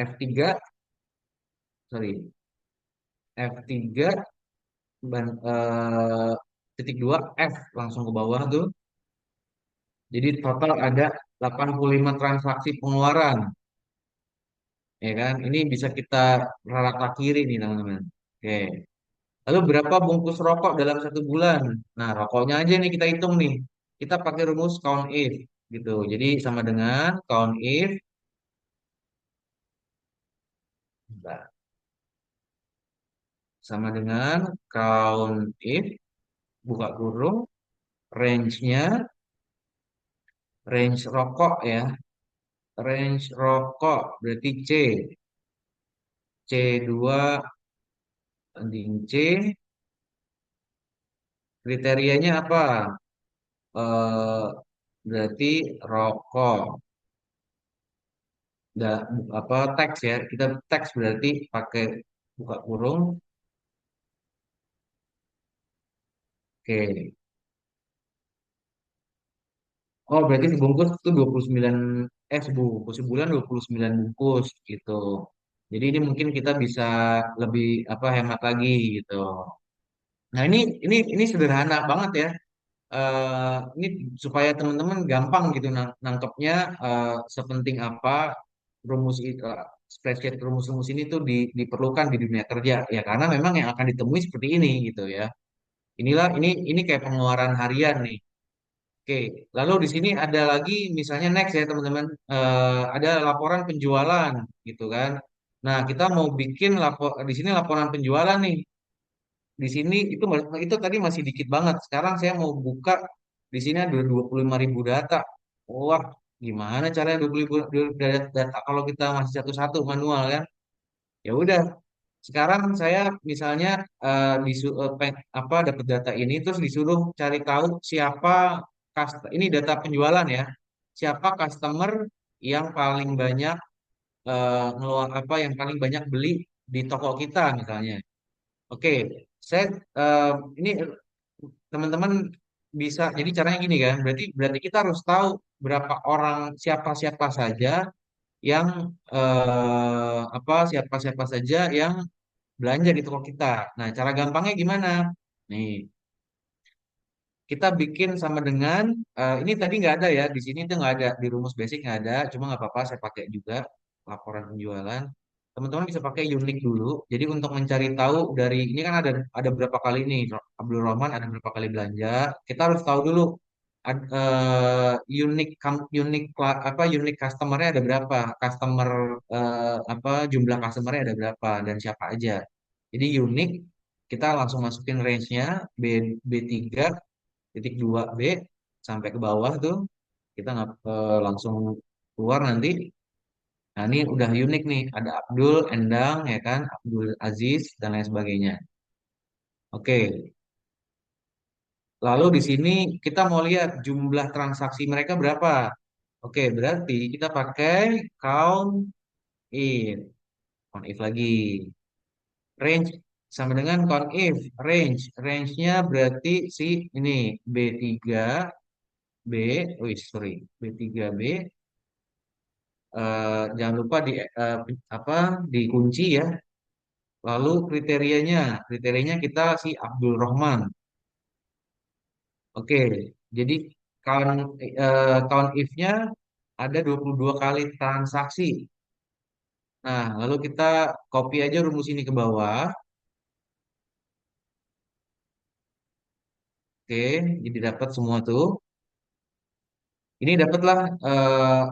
F3 sorry F3 titik dua F langsung ke bawah tuh. Jadi total ada 85 transaksi pengeluaran, ya kan? Ini bisa kita rata kiri nih teman-teman. Oke. Lalu berapa bungkus rokok dalam satu bulan? Nah, rokoknya aja nih kita hitung nih. Kita pakai rumus count if gitu. Jadi sama dengan count if, nah, sama dengan count if buka kurung range-nya range rokok ya. Range rokok berarti C2 banding C, kriterianya apa? Eh, berarti rokok. Nggak, apa teks ya? Kita teks berarti pakai buka kurung. Oke. Oh, berarti sebungkus itu 29 sebungkus sebulan 29 bungkus gitu. Jadi ini mungkin kita bisa lebih apa hemat lagi gitu. Nah, ini sederhana banget ya. Ini supaya teman-teman gampang gitu nangkepnya sepenting apa rumus spreadsheet rumus-rumus ini tuh diperlukan di dunia kerja ya karena memang yang akan ditemui seperti ini gitu ya. Ini kayak pengeluaran harian nih. Oke, lalu di sini ada lagi misalnya next ya teman-teman. Ada laporan penjualan gitu kan. Nah, kita mau bikin di sini laporan penjualan nih. Di sini itu tadi masih dikit banget. Sekarang saya mau buka di sini ada 25.000 data. Wah, gimana caranya 25 data kalau kita masih satu-satu manual kan? Ya udah, sekarang saya misalnya apa dapat data ini terus disuruh cari tahu siapa ini data penjualan ya. Siapa customer yang paling banyak ngeluar apa yang paling banyak beli di toko kita misalnya. Oke, saya eh, ini teman-teman bisa jadi caranya gini kan. Berarti berarti kita harus tahu berapa orang siapa-siapa saja yang siapa-siapa saja yang belanja di toko kita. Nah, cara gampangnya gimana? Nih, kita bikin sama dengan ini tadi nggak ada ya di sini itu nggak ada di rumus basic nggak ada, cuma nggak apa-apa saya pakai juga laporan penjualan. Teman-teman bisa pakai unik dulu. Jadi untuk mencari tahu dari ini kan ada berapa kali nih Abdul Rahman ada berapa kali belanja. Kita harus tahu dulu unik customernya ada berapa, customer jumlah customernya ada berapa dan siapa aja. Jadi unik kita langsung masukin range-nya B B3 titik 2B sampai ke bawah tuh kita nggak langsung keluar nanti. Nah ini udah unik nih, ada Abdul, Endang, ya kan, Abdul Aziz dan lain sebagainya. Oke, lalu di sini kita mau lihat jumlah transaksi mereka berapa. Oke, berarti kita pakai count if, count if lagi. Range sama dengan count if, range-nya berarti si ini B3B, sorry, B3B jangan lupa apa dikunci ya. Lalu kriterianya kita si Abdul Rahman. Oke, jadi count if-nya ada 22 kali transaksi. Nah, lalu kita copy aja rumus ini ke bawah. Oke, jadi dapat semua tuh. Ini dapatlah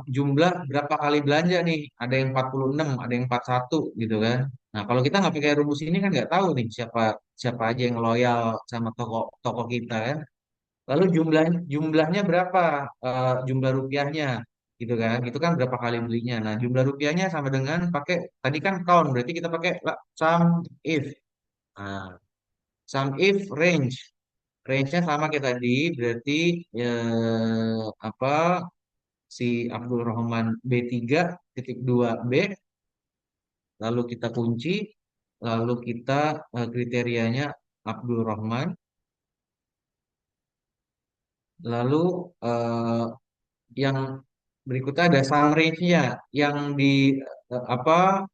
jumlah berapa kali belanja nih. Ada yang 46, ada yang 41 gitu kan. Nah, kalau kita nggak pakai rumus ini kan nggak tahu nih siapa siapa aja yang loyal sama toko toko kita kan. Lalu jumlahnya berapa? Jumlah rupiahnya. gitu kan. Itu kan berapa kali belinya. Nah, jumlah rupiahnya sama dengan pakai tadi kan count, berarti kita pakai sum if. Nah, sum if range. Range-nya sama kayak tadi, berarti apa si Abdul Rahman B3.2B, lalu kita kunci, lalu kita kriterianya Abdul Rahman, lalu eh, yang berikutnya ada sum range-nya, yang di apa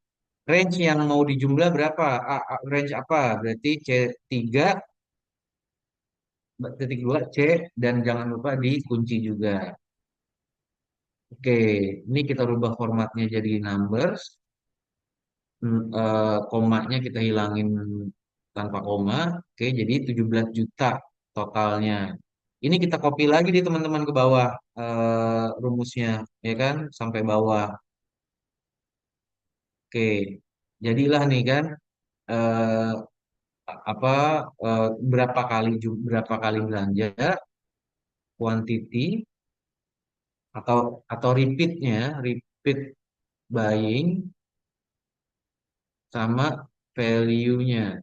range yang mau dijumlah berapa? Range apa? Berarti C3.2 C, dan jangan lupa dikunci juga. Oke, ini kita rubah formatnya jadi numbers. Komanya kita hilangin tanpa koma. Oke, jadi 17 juta totalnya. Ini kita copy lagi di teman-teman ke bawah rumusnya, ya kan, sampai bawah. Oke, jadilah nih kan eh, apa berapa kali belanja, quantity atau repeat buying sama value-nya.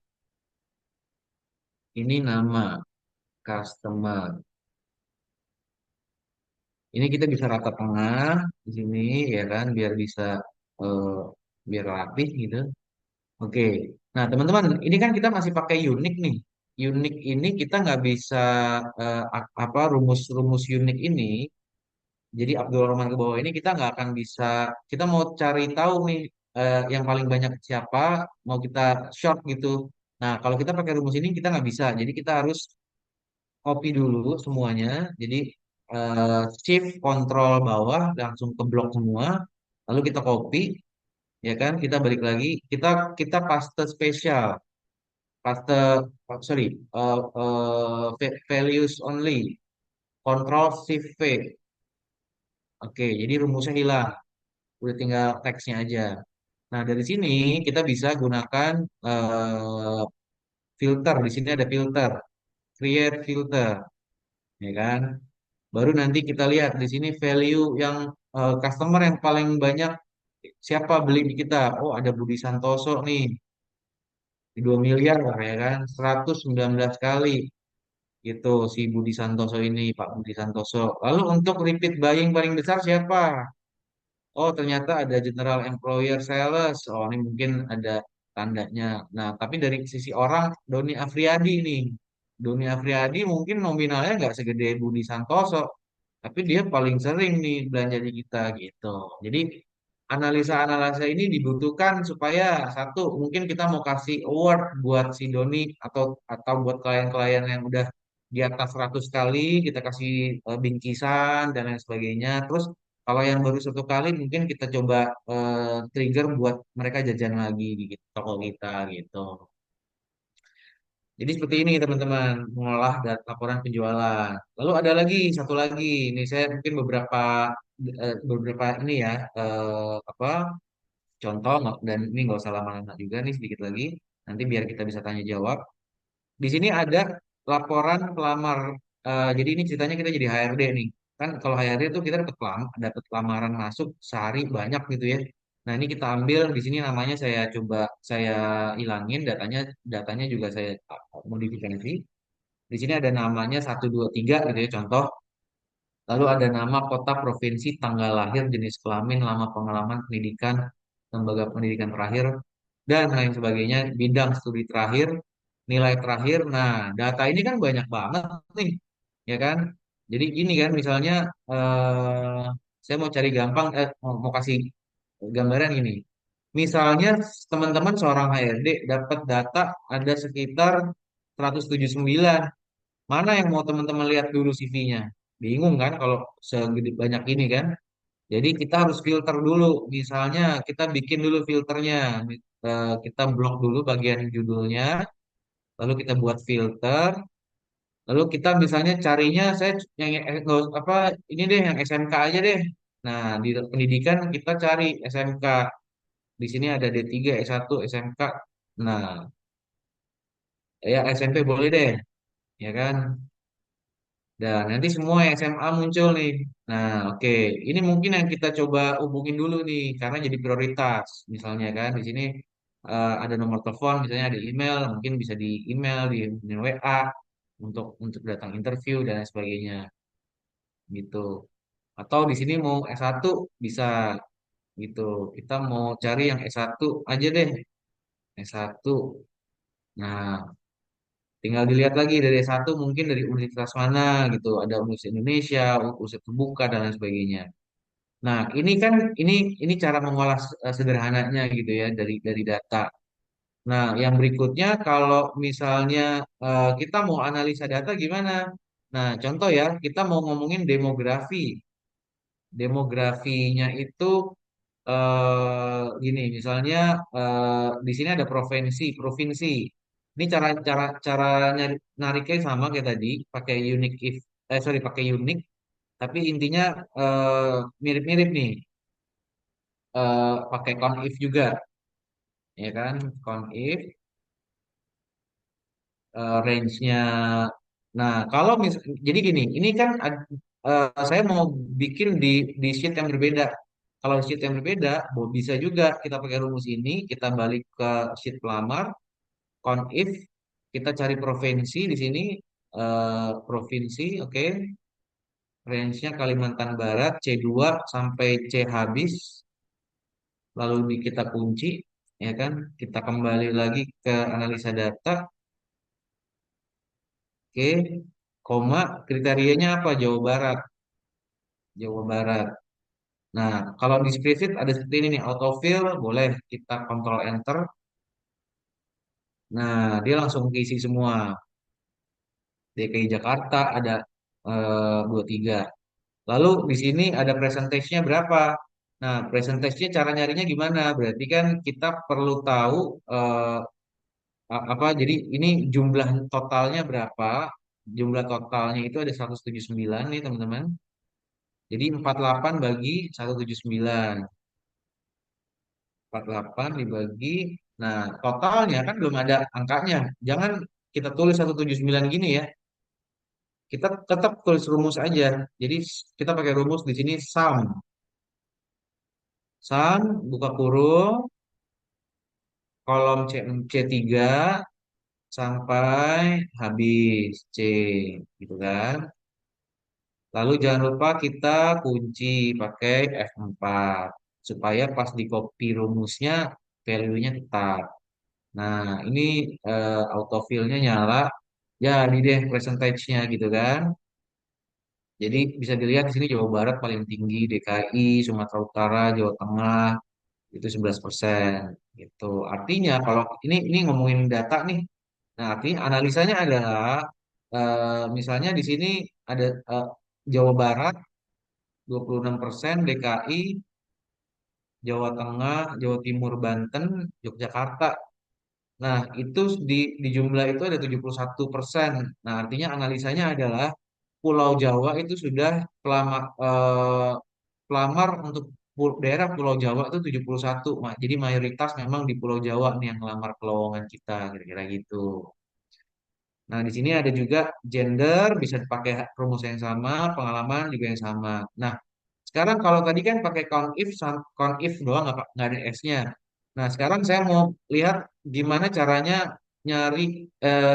Ini nama customer. Ini kita bisa rata tengah di sini ya kan biar bisa eh, biar rapih gitu. Oke. Nah, teman-teman, ini kan kita masih pakai unik nih. Unik ini kita nggak bisa apa rumus-rumus unik ini. Jadi Abdul Rahman ke bawah ini kita nggak akan bisa. Kita mau cari tahu nih yang paling banyak siapa, mau kita short gitu. Nah, kalau kita pakai rumus ini kita nggak bisa. Jadi kita harus copy dulu semuanya. Jadi shift control bawah langsung ke blok semua. Lalu kita copy, ya kan? Kita balik lagi. Kita kita paste spesial, paste sorry, values only. Control Shift V. Oke, jadi rumusnya hilang. Udah tinggal teksnya aja. Nah, dari sini kita bisa gunakan filter. Di sini ada filter, create filter, ya kan? Baru nanti kita lihat di sini value yang customer yang paling banyak siapa beli di kita. Oh, ada Budi Santoso nih di 2 miliar ya kan, 119 kali itu si Budi Santoso ini, Pak Budi Santoso. Lalu untuk repeat buying paling besar siapa? Oh, ternyata ada General Employer Sales. Oh, ini mungkin ada tandanya. Nah, tapi dari sisi orang, Doni Afriadi nih. Doni Afriadi mungkin nominalnya nggak segede Budi Santoso, tapi dia paling sering nih belanja di kita gitu. Jadi analisa-analisa ini dibutuhkan supaya satu, mungkin kita mau kasih award buat si Doni atau buat klien-klien yang udah di atas 100 kali, kita kasih bingkisan dan lain sebagainya. Terus kalau yang baru 1 kali mungkin kita coba trigger buat mereka jajan lagi di toko kita gitu. Jadi seperti ini teman-teman mengolah data laporan penjualan. Lalu ada lagi satu lagi, ini saya mungkin beberapa ini ya apa contoh dan ini nggak usah lama-lama juga nih sedikit lagi. Nanti biar kita bisa tanya jawab. Di sini ada laporan pelamar. Jadi ini ceritanya kita jadi HRD nih. Kan kalau HRD itu kita dapat lamaran masuk sehari banyak gitu ya. Nah, ini kita ambil di sini namanya saya hilangin datanya juga saya modifikasi. Di sini ada namanya 1, 2, 3 gitu ya contoh. Lalu ada nama kota, provinsi, tanggal lahir, jenis kelamin, lama pengalaman pendidikan, lembaga pendidikan terakhir, dan lain sebagainya, bidang studi terakhir, nilai terakhir. Nah, data ini kan banyak banget nih, ya kan? Jadi gini kan, misalnya eh, saya mau cari gampang, mau kasih gambaran gini. Misalnya teman-teman seorang HRD dapat data ada sekitar 179. Mana yang mau teman-teman lihat dulu CV-nya? Bingung kan kalau segede banyak ini kan? Jadi kita harus filter dulu. Misalnya kita bikin dulu filternya. Kita blok dulu bagian judulnya, lalu kita buat filter, lalu kita misalnya carinya saya yang apa ini deh yang SMK aja deh. Nah, di pendidikan kita cari SMK. Di sini ada D3, S1, SMK. Nah, ya SMP boleh deh, ya kan? Dan nanti semua yang SMA muncul nih. Nah, oke. Ini mungkin yang kita coba hubungin dulu nih, karena jadi prioritas. Misalnya kan, di sini ada nomor telepon, misalnya ada email, mungkin bisa di email, di WA untuk datang interview dan lain sebagainya, gitu. Atau di sini mau S1 bisa, gitu. Kita mau cari yang S1 aja deh, S1. Nah, tinggal dilihat lagi dari S1 mungkin dari universitas mana gitu. Ada Universitas Indonesia, universitas terbuka dan lain sebagainya. Nah, ini kan ini cara mengolah sederhananya gitu ya dari data. Nah, yang berikutnya kalau misalnya kita mau analisa data gimana? Nah, contoh ya, kita mau ngomongin demografi. Demografinya itu gini, misalnya di sini ada provinsi. Ini cara nariknya sama kayak tadi, pakai unique if, sorry, pakai unique, tapi intinya eh, mirip-mirip nih, pakai conif juga, ya kan, conif, range-nya. Nah, kalau jadi gini, ini kan saya mau bikin di sheet yang berbeda. Kalau sheet yang berbeda, bisa juga kita pakai rumus ini, kita balik ke sheet pelamar, conif, kita cari provinsi di sini, provinsi, oke, range-nya Kalimantan Barat, C2 sampai C habis, lalu kita kunci, ya kan, kita kembali lagi ke analisa data, oke, koma, kriterianya apa? Jawa Barat, Jawa Barat. Nah, kalau di spreadsheet ada seperti ini nih, autofill, boleh kita kontrol enter. Nah, dia langsung keisi semua. DKI Jakarta ada 23. Lalu di sini ada presentasinya berapa? Nah, presentasinya cara nyarinya gimana? Berarti kan kita perlu tahu apa, jadi ini jumlah totalnya berapa? Jumlah totalnya itu ada 179 nih teman-teman. Jadi 48 bagi 179. 48 dibagi. Nah, totalnya kan belum ada angkanya. Jangan kita tulis 179 gini ya. Kita tetap tulis rumus aja. Jadi kita pakai rumus di sini sum. Sum buka kurung kolom C3 sampai habis C gitu kan. Lalu jangan lupa kita kunci pakai F4 supaya pas di copy rumusnya value-nya tetap. Nah, ini autofill-nya nyala. Ya, ini deh percentage-nya gitu kan. Jadi bisa dilihat di sini Jawa Barat paling tinggi, DKI, Sumatera Utara, Jawa Tengah itu 11% gitu. Artinya kalau ini ngomongin data nih. Nah, artinya analisanya adalah misalnya di sini ada Jawa Barat 26%, DKI, Jawa Tengah, Jawa Timur, Banten, Yogyakarta. Nah, itu di jumlah itu ada 71%. Nah, artinya analisanya adalah Pulau Jawa itu sudah pelamar untuk daerah Pulau Jawa itu 71. Jadi mayoritas memang di Pulau Jawa nih yang melamar ke lowongan kita, kira-kira gitu. Nah, di sini ada juga gender, bisa dipakai rumus yang sama, pengalaman juga yang sama. Nah, sekarang kalau tadi kan pakai count if doang, nggak ada S-nya. Nah, sekarang saya mau lihat gimana caranya nyari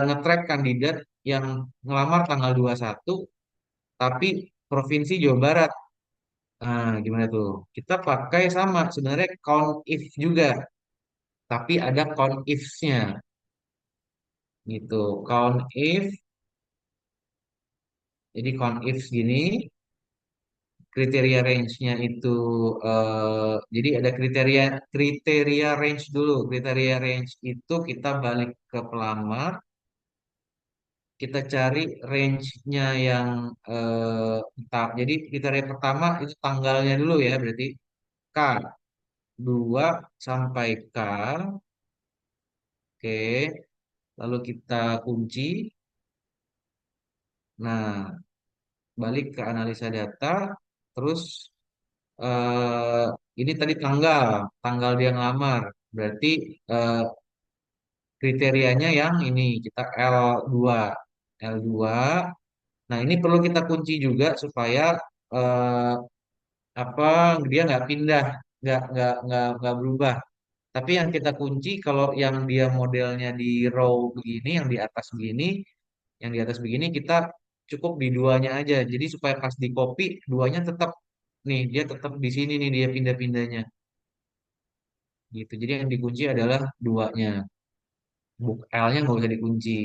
nge-track kandidat yang ngelamar tanggal 21 tapi Provinsi Jawa Barat. Nah, gimana tuh? Kita pakai sama sebenarnya count if juga, tapi ada count ifs-nya gitu. Count if, jadi count ifs gini, kriteria range-nya itu jadi ada kriteria kriteria range dulu. Kriteria range itu kita balik ke pelamar, kita cari range-nya yang tetap. Jadi kriteria pertama itu tanggalnya dulu ya, berarti K 2 sampai K. Oke, lalu kita kunci. Nah, balik ke analisa data, terus eh, ini tadi tanggal dia ngelamar. Berarti eh, kriterianya yang ini kita L2, L2. Nah, ini perlu kita kunci juga supaya eh, apa dia nggak pindah, nggak berubah. Tapi yang kita kunci kalau yang dia modelnya di row begini, yang di atas begini, yang di atas begini kita cukup di duanya aja. Jadi supaya pas di copy duanya tetap nih, dia tetap di sini nih dia pindah-pindahnya gitu. Jadi yang dikunci adalah duanya, book L-nya nggak usah dikunci.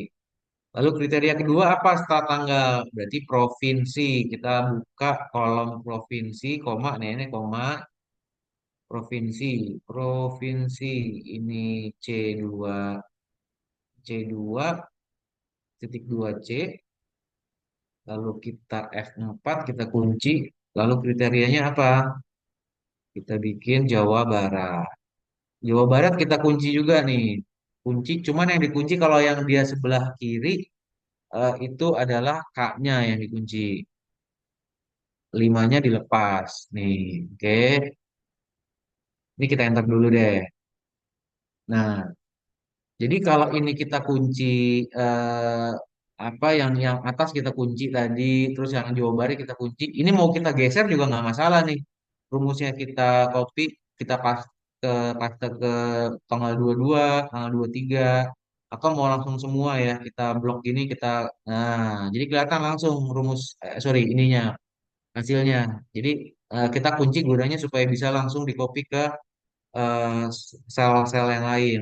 Lalu kriteria kedua apa setelah tanggal? Berarti provinsi. Kita buka kolom provinsi, koma, nih ini koma, provinsi. Provinsi ini C2, C2 titik 2C, lalu kita F4, kita kunci, lalu kriterianya apa? Kita bikin Jawa Barat. Jawa Barat kita kunci juga nih. Kunci, cuman yang dikunci kalau yang dia sebelah kiri itu adalah K-nya yang dikunci. Limanya dilepas. Nih, oke. Ini kita enter dulu deh. Nah, jadi kalau ini kita kunci eh, apa yang atas kita kunci tadi, terus yang Jawa Barat kita kunci. Ini mau kita geser juga nggak masalah nih. Rumusnya kita copy, kita paste ke tanggal 22, tanggal 23, atau mau langsung semua ya. Kita blok gini kita jadi kelihatan langsung rumus sorry ininya hasilnya. Jadi kita kunci gunanya supaya bisa langsung di copy ke sel-sel yang lain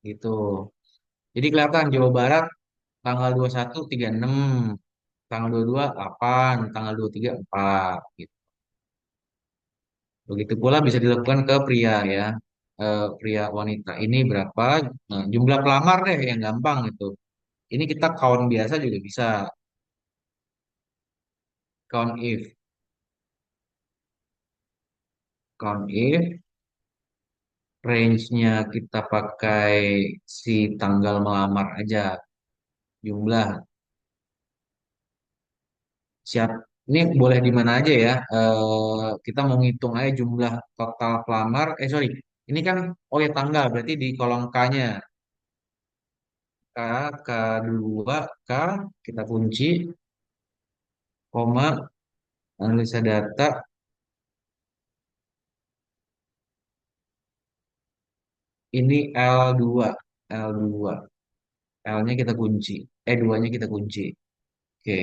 gitu. Jadi kelihatan Jawa Barat tanggal 21 36, tanggal 22 8, tanggal 23 4 gitu. Begitu pula bisa dilakukan ke pria ya. Pria wanita ini berapa? Nah, jumlah pelamar deh yang gampang itu. Ini kita count biasa juga bisa. Count if, count if range-nya kita pakai si tanggal melamar aja jumlah siap. Ini boleh di mana aja ya. Kita mau ngitung aja jumlah total pelamar. Sorry, ini kan oh ya tanggal berarti di kolom K-nya. K, K2, K kita kunci, koma, analisa data. Ini L2, L2, L-nya kita kunci, 2-nya kita kunci. Oke,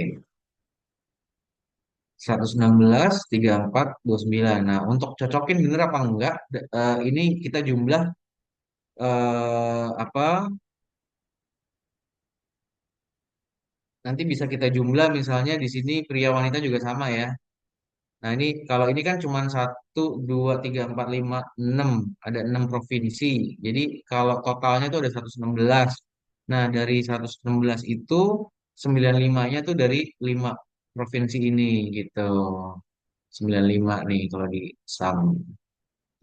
116, 34, 29. Nah, untuk cocokin bener apa enggak? Ini kita jumlah apa? Nanti bisa kita jumlah misalnya di sini pria wanita juga sama ya. Nah ini kalau ini kan cuma 1, 2, 3, 4, 5, 6. Ada 6 provinsi. Jadi kalau totalnya itu ada 116. Nah dari 116 itu 95-nya tuh dari 5 provinsi ini gitu. 95 nih kalau di sum.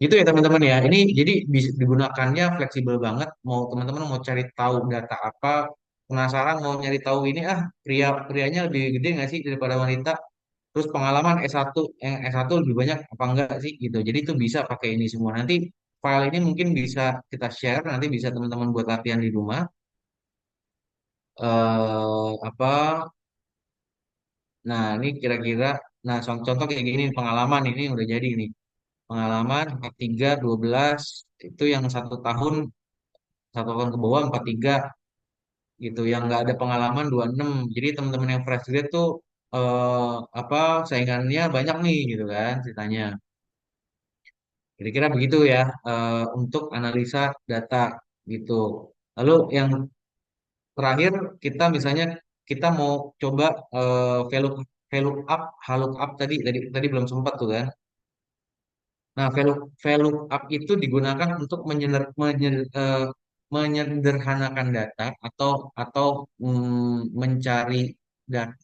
Gitu ya teman-teman ya. Ini jadi bisa digunakannya fleksibel banget. Mau teman-teman mau cari tahu data apa, penasaran mau nyari tahu ini prianya lebih gede nggak sih daripada wanita? Terus pengalaman S1 yang S1 lebih banyak apa enggak sih gitu. Jadi itu bisa pakai ini semua. Nanti file ini mungkin bisa kita share, nanti bisa teman-teman buat latihan di rumah. Apa? Nah, ini kira-kira nah contoh kayak gini pengalaman ini udah jadi nih. Pengalaman 43 12 itu yang 1 tahun ke bawah 43 gitu. Yang nggak ada pengalaman 26. Jadi teman-teman yang fresh grade tuh apa saingannya banyak nih gitu kan ceritanya. Kira-kira begitu ya untuk analisa data gitu. Lalu yang terakhir kita misalnya kita mau coba value value up, haluk up tadi tadi tadi belum sempat tuh kan. Nah, value value up itu digunakan untuk menyederhanakan data atau mencari data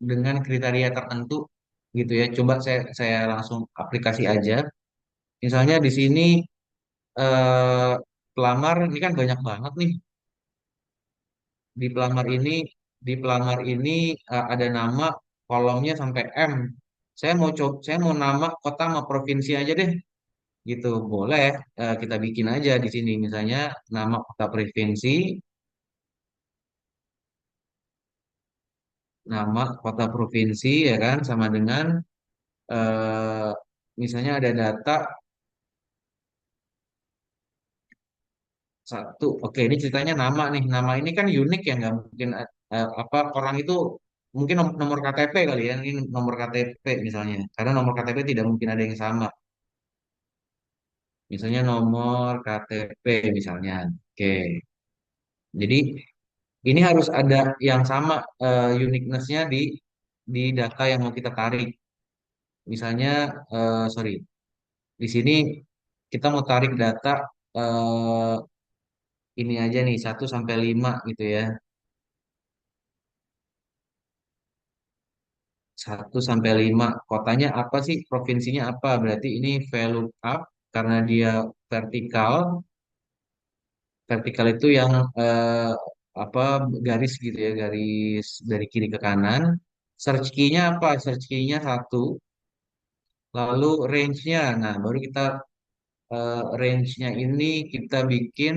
dengan kriteria tertentu gitu ya. Coba saya langsung aplikasi aja. Misalnya di sini eh, pelamar ini kan banyak banget nih di pelamar ini di pelamar ini ada nama kolomnya sampai M. Saya mau nama kota sama provinsi aja deh gitu boleh kita bikin aja di sini misalnya nama kota provinsi nama kota provinsi ya kan sama dengan eh, misalnya ada data satu. Oke, ini ceritanya nama nih. Nama ini kan unik ya, nggak mungkin apa orang itu mungkin nomor KTP kali ya. Ini nomor KTP misalnya. Karena nomor KTP tidak mungkin ada yang sama. Misalnya nomor KTP misalnya. Oke. Jadi ini harus ada yang sama uniqueness-nya di data yang mau kita tarik. Misalnya, sorry, di sini kita mau tarik data eh, ini aja nih 1 sampai 5 gitu ya. 1 sampai 5 kotanya apa sih? Provinsinya apa? Berarti ini value up karena dia vertikal. Vertikal itu yang apa garis gitu ya, garis dari kiri ke kanan. Search key-nya apa? Search key-nya 1. Lalu range-nya, nah baru kita range-nya ini kita bikin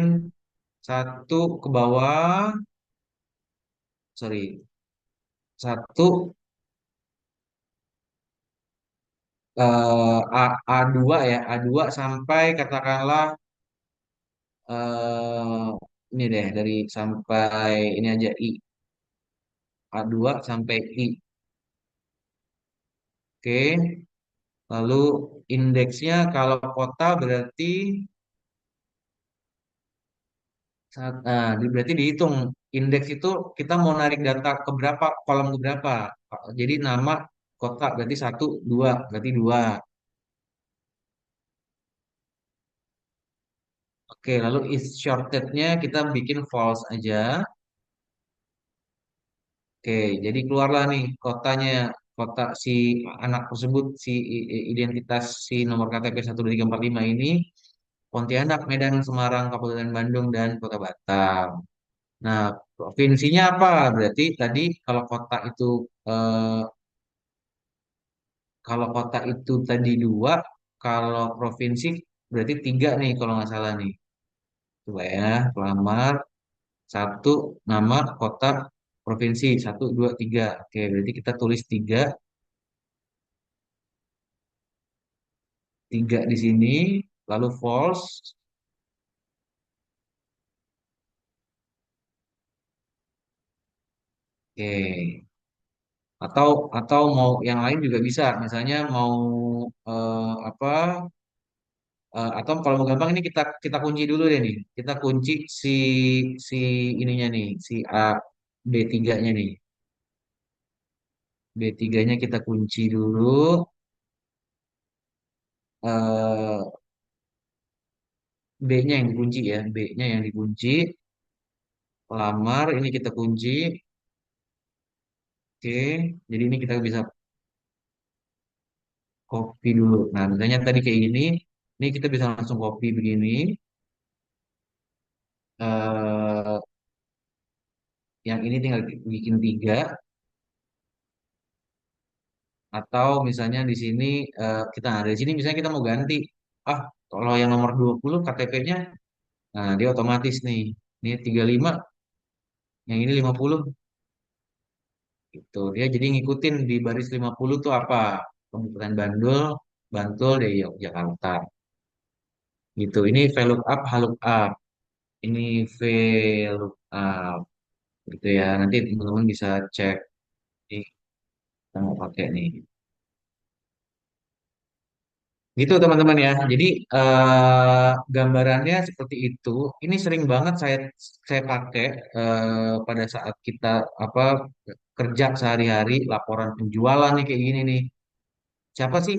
1 ke bawah, sorry, 1 A2 ya, A2 sampai katakanlah eh ini deh dari sampai ini aja I, A2 sampai I. Oke, lalu indeksnya kalau kota berarti berarti dihitung indeks itu kita mau narik data ke berapa, kolom ke berapa. Jadi nama kota berarti 1 2 berarti 2. Oke, lalu is shortednya kita bikin false aja. Oke, jadi keluarlah nih kotanya, kota si anak tersebut, si identitas si nomor KTP 12345 ini, Pontianak, Medan, Semarang, Kabupaten Bandung, dan Kota Batam. Nah, provinsinya apa? Berarti tadi eh, kalau kota itu tadi 2, kalau provinsi berarti 3 nih kalau nggak salah nih. Coba ya, pelamar, 1, nama, kota, provinsi, 1 2 3. Oke, berarti kita tulis 3, 3 di sini, lalu false. Oke. Atau mau yang lain juga bisa. Misalnya mau apa? Atau kalau mau gampang ini kita kita kunci dulu deh nih. Kita kunci si si ininya nih, si A B3-nya nih. B3-nya kita kunci dulu. eh B-nya yang dikunci ya, B-nya yang dikunci. Lamar ini kita kunci. Oke, jadi ini kita bisa copy dulu. Nah, misalnya tadi kayak gini, ini kita bisa langsung copy begini. eh yang ini tinggal bikin 3, atau misalnya di sini kita ada di sini misalnya kita mau ganti. Ah, kalau yang nomor 20 KTP-nya, nah dia otomatis nih. Ini 35, yang ini 50 gitu. Dia jadi ngikutin di baris 50 tuh apa? Kabupaten Bandul, Bantul, deh Yogyakarta. Gitu. Ini VLOOKUP up, HLOOKUP. Ini VLOOKUP gitu ya. Nanti teman-teman bisa cek nih, kita mau pakai nih. Gitu teman-teman ya. Jadi gambarannya seperti itu. Ini sering banget saya pakai pada saat kita apa kerja sehari-hari, laporan penjualan nih kayak gini nih. Siapa sih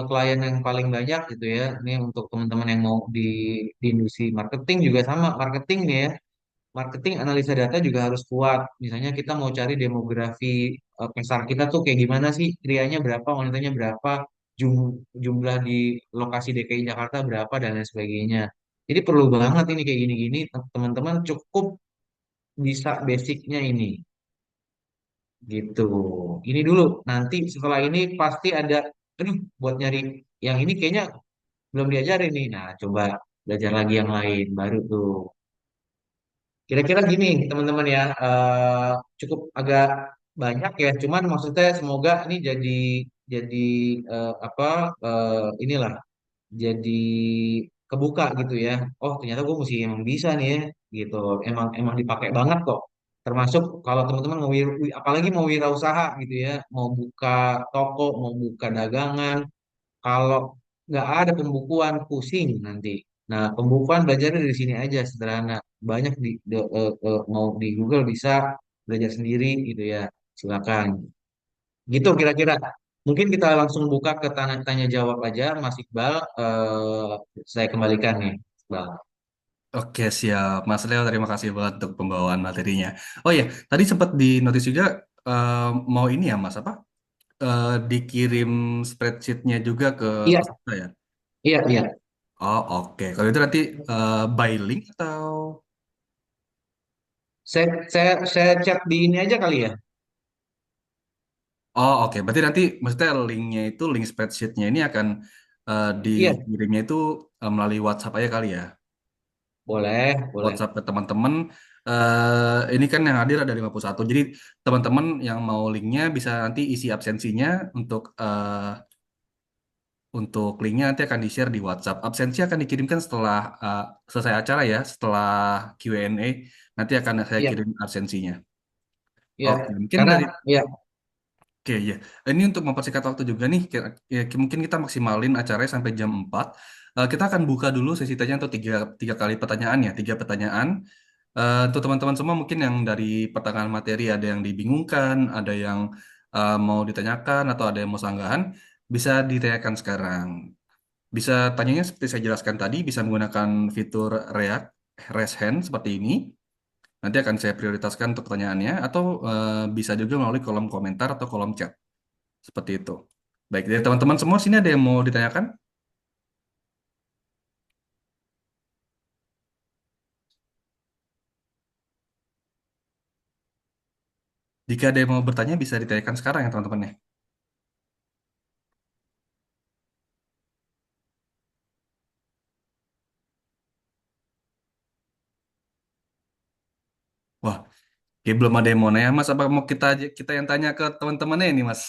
klien yang paling banyak gitu ya? Ini untuk teman-teman yang mau di industri marketing juga sama. Marketing nih ya. Marketing analisa data juga harus kuat. Misalnya kita mau cari demografi pasar kita tuh kayak gimana sih? Prianya berapa, wanitanya berapa, jumlah di lokasi DKI Jakarta berapa dan lain sebagainya. Jadi perlu banget ini kayak gini-gini teman-teman cukup bisa basicnya ini gitu. Ini dulu nanti setelah ini pasti ada aduh buat nyari yang ini kayaknya belum diajarin nih. Nah, coba belajar lagi yang lain baru tuh. Kira-kira gini, teman-teman ya, cukup agak banyak ya. Cuman maksudnya semoga ini jadi apa inilah jadi kebuka gitu ya. Oh ternyata gue mesti emang bisa nih ya gitu. Emang emang dipakai banget kok. Termasuk kalau teman-teman mau apalagi mau wirausaha gitu ya, mau buka toko, mau buka dagangan. Kalau nggak ada pembukuan pusing nanti. Nah pembukuan belajarnya dari sini aja sederhana. Banyak mau di Google bisa belajar sendiri gitu ya. Silakan. Gitu kira-kira. Mungkin kita langsung buka ke tanya, tanya jawab aja, Mas Iqbal. Saya kembalikan nih, Iqbal. Oke, siap. Mas Leo, terima kasih banget untuk pembawaan materinya. Oh ya, tadi sempat di notice juga eh, mau ini ya, Mas, apa? Dikirim spreadsheet-nya juga ke Iya, peserta ya? iya, iya. Oh, oke. Kalau itu nanti by link atau... Saya chat di ini aja kali ya. Oh, oke. Berarti nanti maksudnya linknya itu, link spreadsheet-nya ini akan Iya, dikirimnya itu melalui WhatsApp aja kali ya? boleh, boleh. WhatsApp ke teman-teman. Ini kan yang hadir ada 51. Jadi teman-teman yang mau linknya bisa nanti isi absensinya untuk linknya nanti akan di-share di WhatsApp. Absensi akan dikirimkan setelah selesai acara ya, setelah Q&A. Nanti akan saya Iya, kirim absensinya. iya. Oke, mungkin Karena dari ya, Oke, ya. Ini untuk mempersingkat waktu juga nih, mungkin kita maksimalin acaranya sampai jam 4. Kita akan buka dulu sesi tanya untuk tiga kali pertanyaan ya, tiga pertanyaan. Untuk teman-teman semua mungkin yang dari pertengahan materi ada yang dibingungkan, ada yang mau ditanyakan, atau ada yang mau sanggahan, bisa ditanyakan sekarang. Bisa tanyanya seperti saya jelaskan tadi, bisa menggunakan fitur React, Raise Hand seperti ini. Nanti akan saya prioritaskan untuk pertanyaannya, atau bisa juga melalui kolom komentar atau kolom chat. Seperti itu. Baik, dari teman-teman semua sini ada yang mau ditanyakan? Jika ada yang mau bertanya, bisa ditanyakan sekarang ya teman-teman ya. Wah, kayak belum ada yang mau nanya, Mas. Apa mau kita yang tanya ke teman-temannya ini, Mas?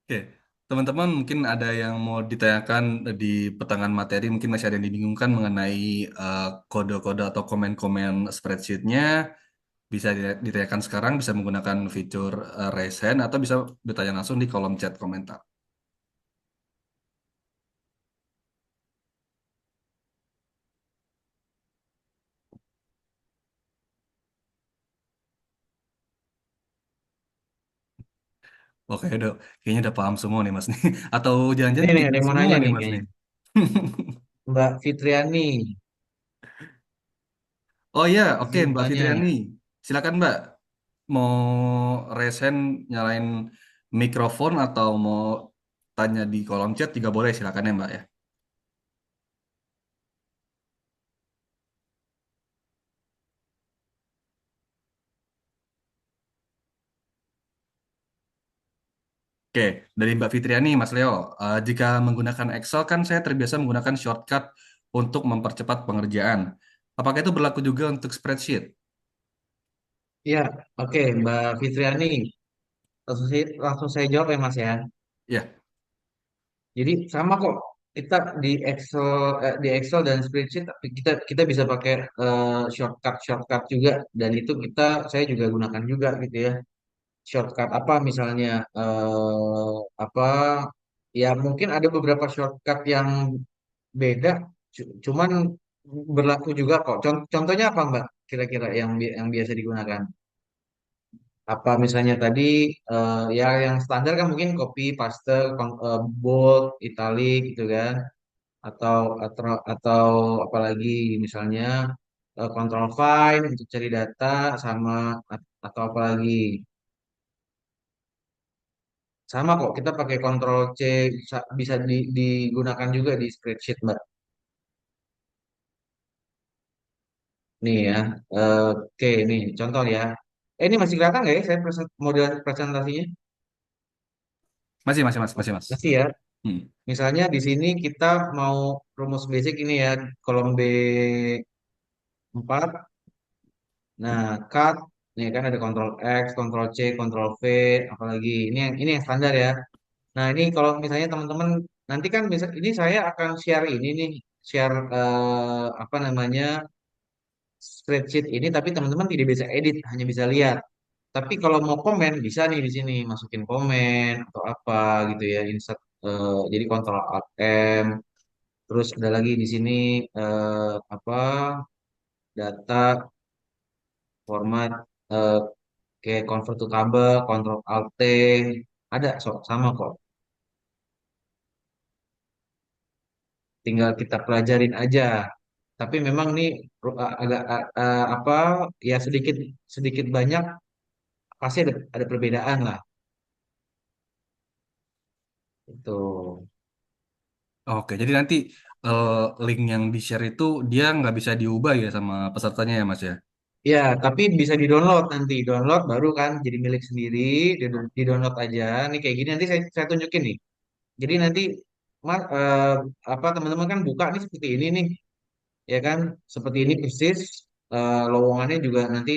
Oke, teman-teman mungkin ada yang mau ditanyakan di pertengahan materi, mungkin masih ada yang dibingungkan mengenai kode-kode atau komen-komen spreadsheet-nya. Bisa ditanyakan sekarang, bisa menggunakan fitur raise hand, atau bisa bertanya langsung di kolom chat komentar. Oke, kayaknya udah paham semua nih, Mas nih. Atau jangan-jangan ini nih ada bingung yang mau semua nanya nih, nih Mas kayaknya. nih. Mbak Fitriani Oh iya, oke izin Mbak tanya. Fitriani. Silakan Mbak. Mau resen nyalain mikrofon atau mau tanya di kolom chat juga boleh, silakan ya Mbak ya. Oke, dari Mbak Fitriani, Mas Leo. Jika menggunakan Excel kan saya terbiasa menggunakan shortcut untuk mempercepat pengerjaan. Apakah itu berlaku juga untuk spreadsheet? Ya, oke Mbak Fitriani. Langsung saya jawab ya Mas ya. Ya, Jadi sama kok kita di Excel dan spreadsheet tapi kita bisa pakai shortcut juga dan itu saya juga gunakan juga gitu ya. Shortcut apa misalnya apa ya mungkin ada beberapa shortcut yang beda cuman berlaku juga kok. Contohnya apa Mbak? Kira-kira yang biasa digunakan? Apa misalnya tadi ya yang standar kan mungkin copy, paste, bold, italic gitu kan atau apalagi misalnya control find untuk cari data sama atau apalagi sama kok kita pakai control C bisa digunakan juga di spreadsheet Mbak. Nih ya. Oke nih contoh ya. Ini masih kelihatan nggak ya saya model presentasinya? masih, masih, Mas, masih, Mas. Masih ya. Hmm. Misalnya di sini kita mau rumus basic ini ya kolom B4 Nah, cut, nih kan ada Ctrl X, Ctrl C, Ctrl V, apalagi ini yang standar ya. Nah, ini kalau misalnya teman-teman nanti kan bisa ini saya akan share ini nih, share apa namanya spreadsheet ini, tapi teman-teman tidak bisa edit, hanya bisa lihat. Tapi kalau mau komen bisa nih di sini masukin komen atau apa gitu ya, insert jadi Ctrl Alt M, terus ada lagi di sini apa data format eh, kayak convert to table, Ctrl Alt T, ada sama kok. Tinggal kita pelajarin aja. Tapi memang nih agak apa ya sedikit sedikit banyak pasti ada perbedaan lah. Itu. Oke, jadi nanti eh, link yang di-share itu dia nggak bisa diubah ya sama pesertanya ya Mas ya? Ya, tapi bisa di-download nanti. Download baru kan jadi milik sendiri, di-download aja. Nih kayak gini nanti saya tunjukin nih. Jadi nanti Mas apa teman-teman kan buka nih seperti ini nih, ya kan? Seperti ini persis. Lowongannya juga nanti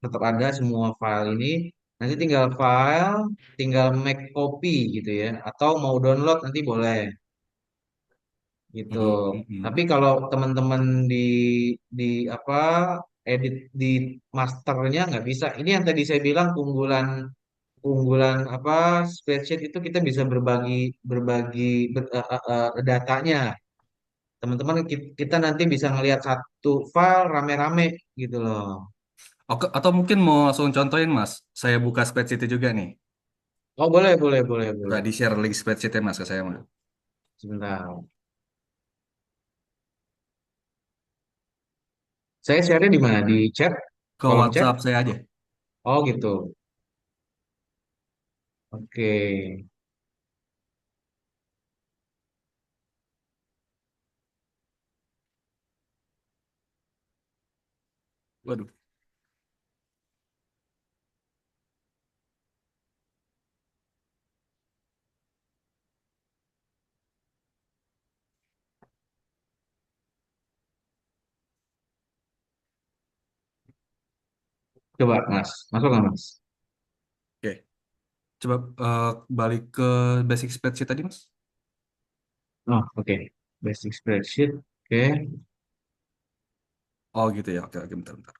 tetap ada semua file ini. Nanti tinggal file, tinggal make copy gitu ya. Atau mau download nanti boleh gitu. Tapi Hmm. kalau teman-teman di apa edit di masternya nggak bisa. Ini yang tadi saya bilang keunggulan keunggulan apa spreadsheet itu kita bisa berbagi berbagi datanya. Teman-teman kita nanti bisa ngelihat satu file rame-rame gitu loh. Oke, atau mungkin mau langsung contohin Mas, saya buka spreadsheet juga nih. Oh boleh boleh boleh Coba boleh. di-share link spreadsheetnya Mas ke saya Mas. Sebentar. Saya share di mana? Di chat, Ke kolom chat. WhatsApp saya aja. Oh gitu. Oke. Waduh. Coba Mas, masuk nggak Mas? Oke, coba balik ke basic spreadsheet tadi Mas. Oh oke. Basic spreadsheet. Oke. Oh gitu ya, oke, oke, bentar, bentar.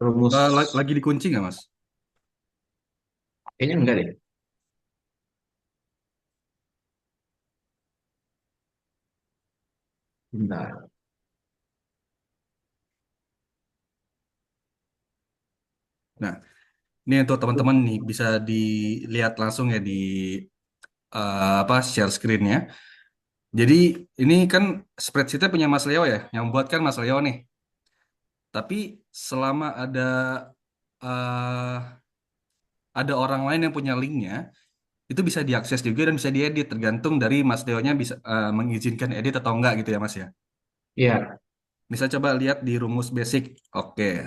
Rumus. Lagi dikunci nggak Mas? Kayaknya enggak deh. Bentar. Nah, ini untuk teman-teman nih bisa dilihat langsung ya di apa share screen-nya. Jadi ini kan spreadsheet-nya punya Mas Leo ya, yang buat kan Mas Leo nih. Tapi selama eh, ada orang lain yang punya linknya, itu bisa diakses juga dan bisa diedit tergantung dari Mas Leo-nya bisa mengizinkan edit atau enggak gitu ya Mas ya. Iya, Bisa coba lihat di rumus basic. Oke.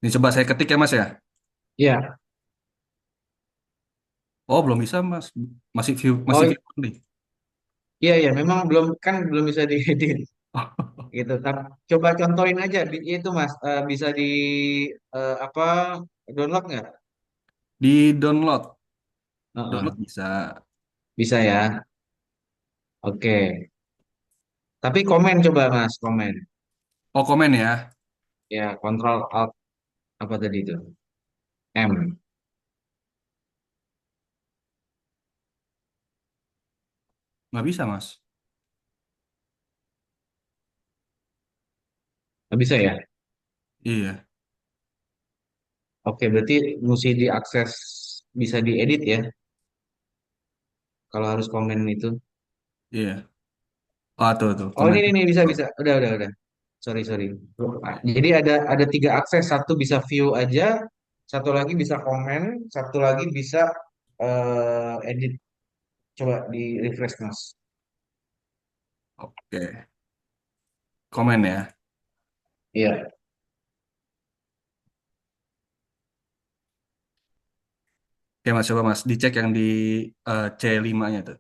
Ini coba saya ketik ya Mas ya. iya. Oh, belum bisa Mas. Oh, Masih view nih. iya, iya. Memang belum bisa diedit gitu. Tapi coba contohin aja. Itu Mas, bisa di apa download nggak? Di download. Heeh. Download bisa. Bisa ya. Oke. Tapi komen coba Mas, komen. Oh, komen ya. Ya, Control Alt apa tadi itu? M. Nggak bisa Mas. Nggak bisa ya? Iya, Oke, berarti mesti diakses, bisa diedit ya. Kalau harus komen itu. iya. Oh, tuh, Oh komen. ini bisa bisa. Udah. Sorry sorry. Jadi ada tiga akses. Satu bisa view aja, satu lagi bisa komen, satu lagi bisa edit. Coba di refresh mas. Oke. Komen ya. Iya. Oke, Mas, coba Mas. Dicek yang di C5-nya tuh.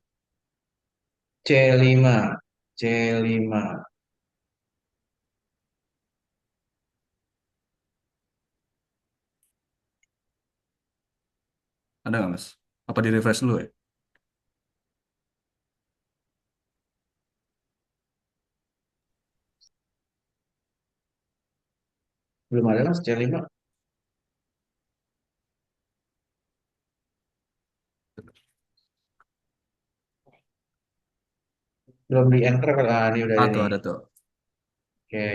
C5 C5. Ada nggak Mas? Apa di refresh dulu ya? Belum ada mas C5. Belum di enter kalau ini udah ada nih. Ada tuh. Oke.